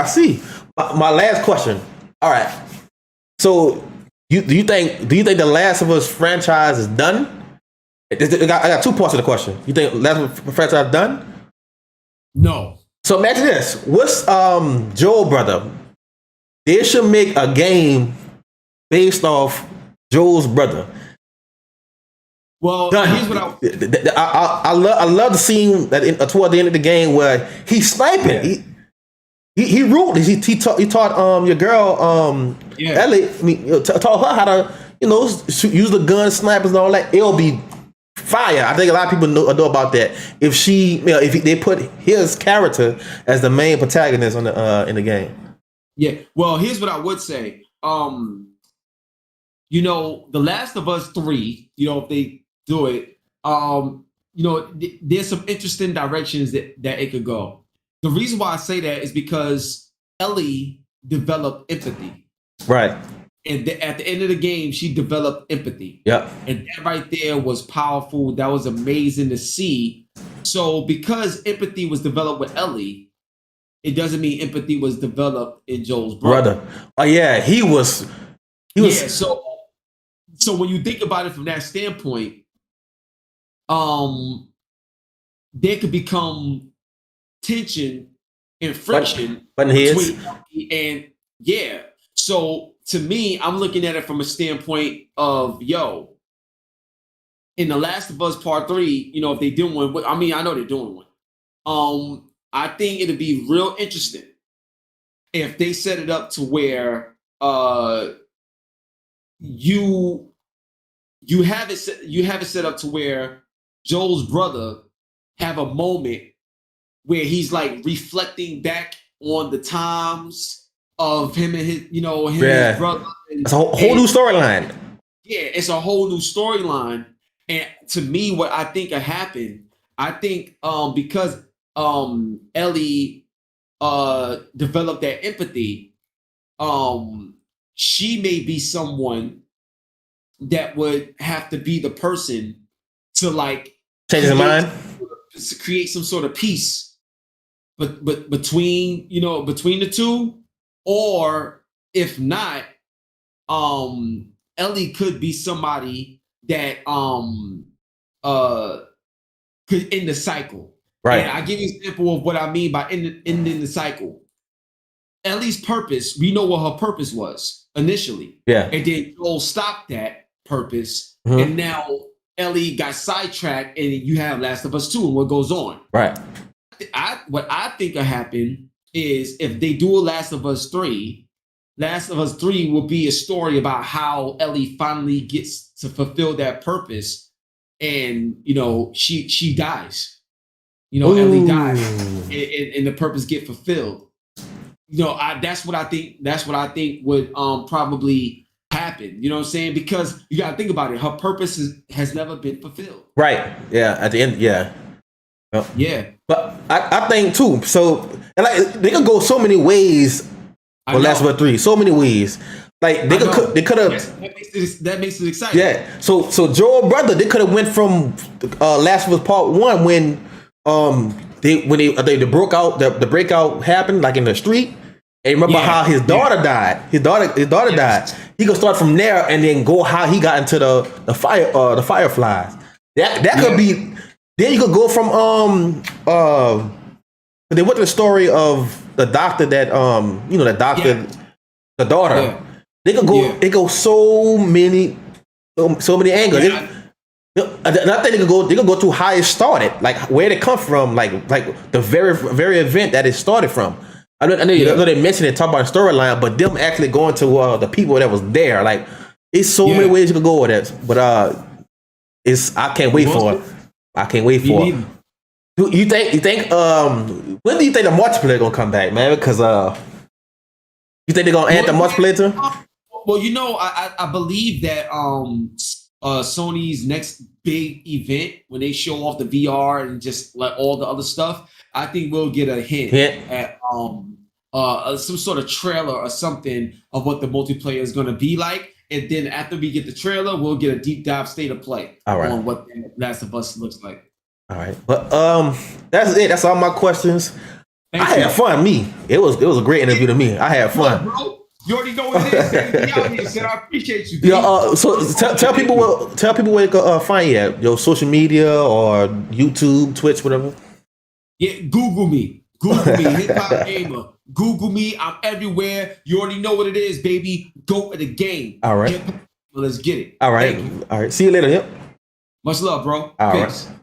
My last question. All right. So, do you think the Last of Us franchise is done? I got 2 parts of the question. You think Last of Us franchise done? No. So imagine this. What's Joel brother? They should make a game based off Joel's brother. Well, here's what I love the scene that toward the end of the game where he's sniping. He ruled. He taught your girl Ellie. Taught her how to use the gun, snipers, and all that. It'll be fire. I think a lot of people know about that. If they put his character as the main protagonist on in the game. Yeah. Well, here's what I would say. The Last of Us 3. If they do it, there's some interesting directions that it could go. The reason why I say that is because Ellie developed empathy. Right. And at the end of the game, she developed empathy. Yeah. And that right there was powerful. That was amazing to see. So because empathy was developed with Ellie, it doesn't mean empathy was developed in Joel's brother. Oh yeah, he was. Yeah. So when you think about it from that standpoint, there could become tension and friction between and so to me, I'm looking at it from a standpoint of in The Last of Us Part 3, if they do one, I know they're doing one. I think it'd be real interesting if they set it up to where you have it set up to where Joel's brother have a moment where he's like reflecting back on the times of him and his, and his brother. It's a whole new storyline. Yeah, it's a whole new storyline. And to me, what I think will happen, I think because Ellie developed that empathy, she may be someone that would have to be the person to like change his mind, create some sort of peace, but between between the two, or if not, Ellie could be somebody that could end the cycle. right? And I give you an example of what I mean by ending the cycle. Ellie's purpose, we know what her purpose was initially. Yeah. And then Joel stopped that purpose. Mm-hmm. And now Ellie got sidetracked, and you have Last of Us 2 and what goes on. Right. What I think will happen is if they do a Last of Us 3, Last of Us 3 will be a story about how Ellie finally gets to fulfill that purpose. And, she dies. Ellie dies and the purpose get fulfilled. That's what I think. That's what I think would probably happen. You know what I'm saying? Because you got to think about it. Her purpose has never been fulfilled. Right. Yeah. At the end. Yeah. Yep. Yeah. But I think too. So and like they could go so many ways for Last of Us 3. So many ways. Like they could have. That makes it exciting. Yeah. So Joel brother, they could have went from Last of Us Part 1 when they broke out the breakout happened like in the street. And remember how his daughter died. His daughter died. He could start from there and then go how he got into the fireflies. That could be. Then you could go from they went to the story of the doctor that the daughter. Yeah. They could go. They go so many angles. Yeah. I think they could go to how it started, like where it come from, like the very event that it started from. I know they mentioned it, talk about the storyline, but them actually going to the people that was there, like it's so many ways you could go with it. But I can't wait for it. I can't wait for it. You think when do you think the multiplayer gonna come back, man? Because you think they're gonna add the multiplayer to? Well, I believe that Sony's next big event, when they show off the VR and just like all the other stuff, I think we'll get a hint at some sort of trailer or something of what the multiplayer is going to be like. And then after we get the trailer, we'll get a deep dive state of play on what Last of Us looks like. All right, but that's it. That's all my questions. I had fun. It was a great interview to me. I had fun. Bro. You already know what it is. Be out here, said I appreciate you. Yeah. So tell people where you can find you at your social media or YouTube, Twitch, whatever. Yeah, Google me, Hiphopgamer. Google me. I'm everywhere. You already know what it is, baby. Go to the game. All right. Let's get it. All right. All right. See you later. Yep. Much love, bro. All Peace. right.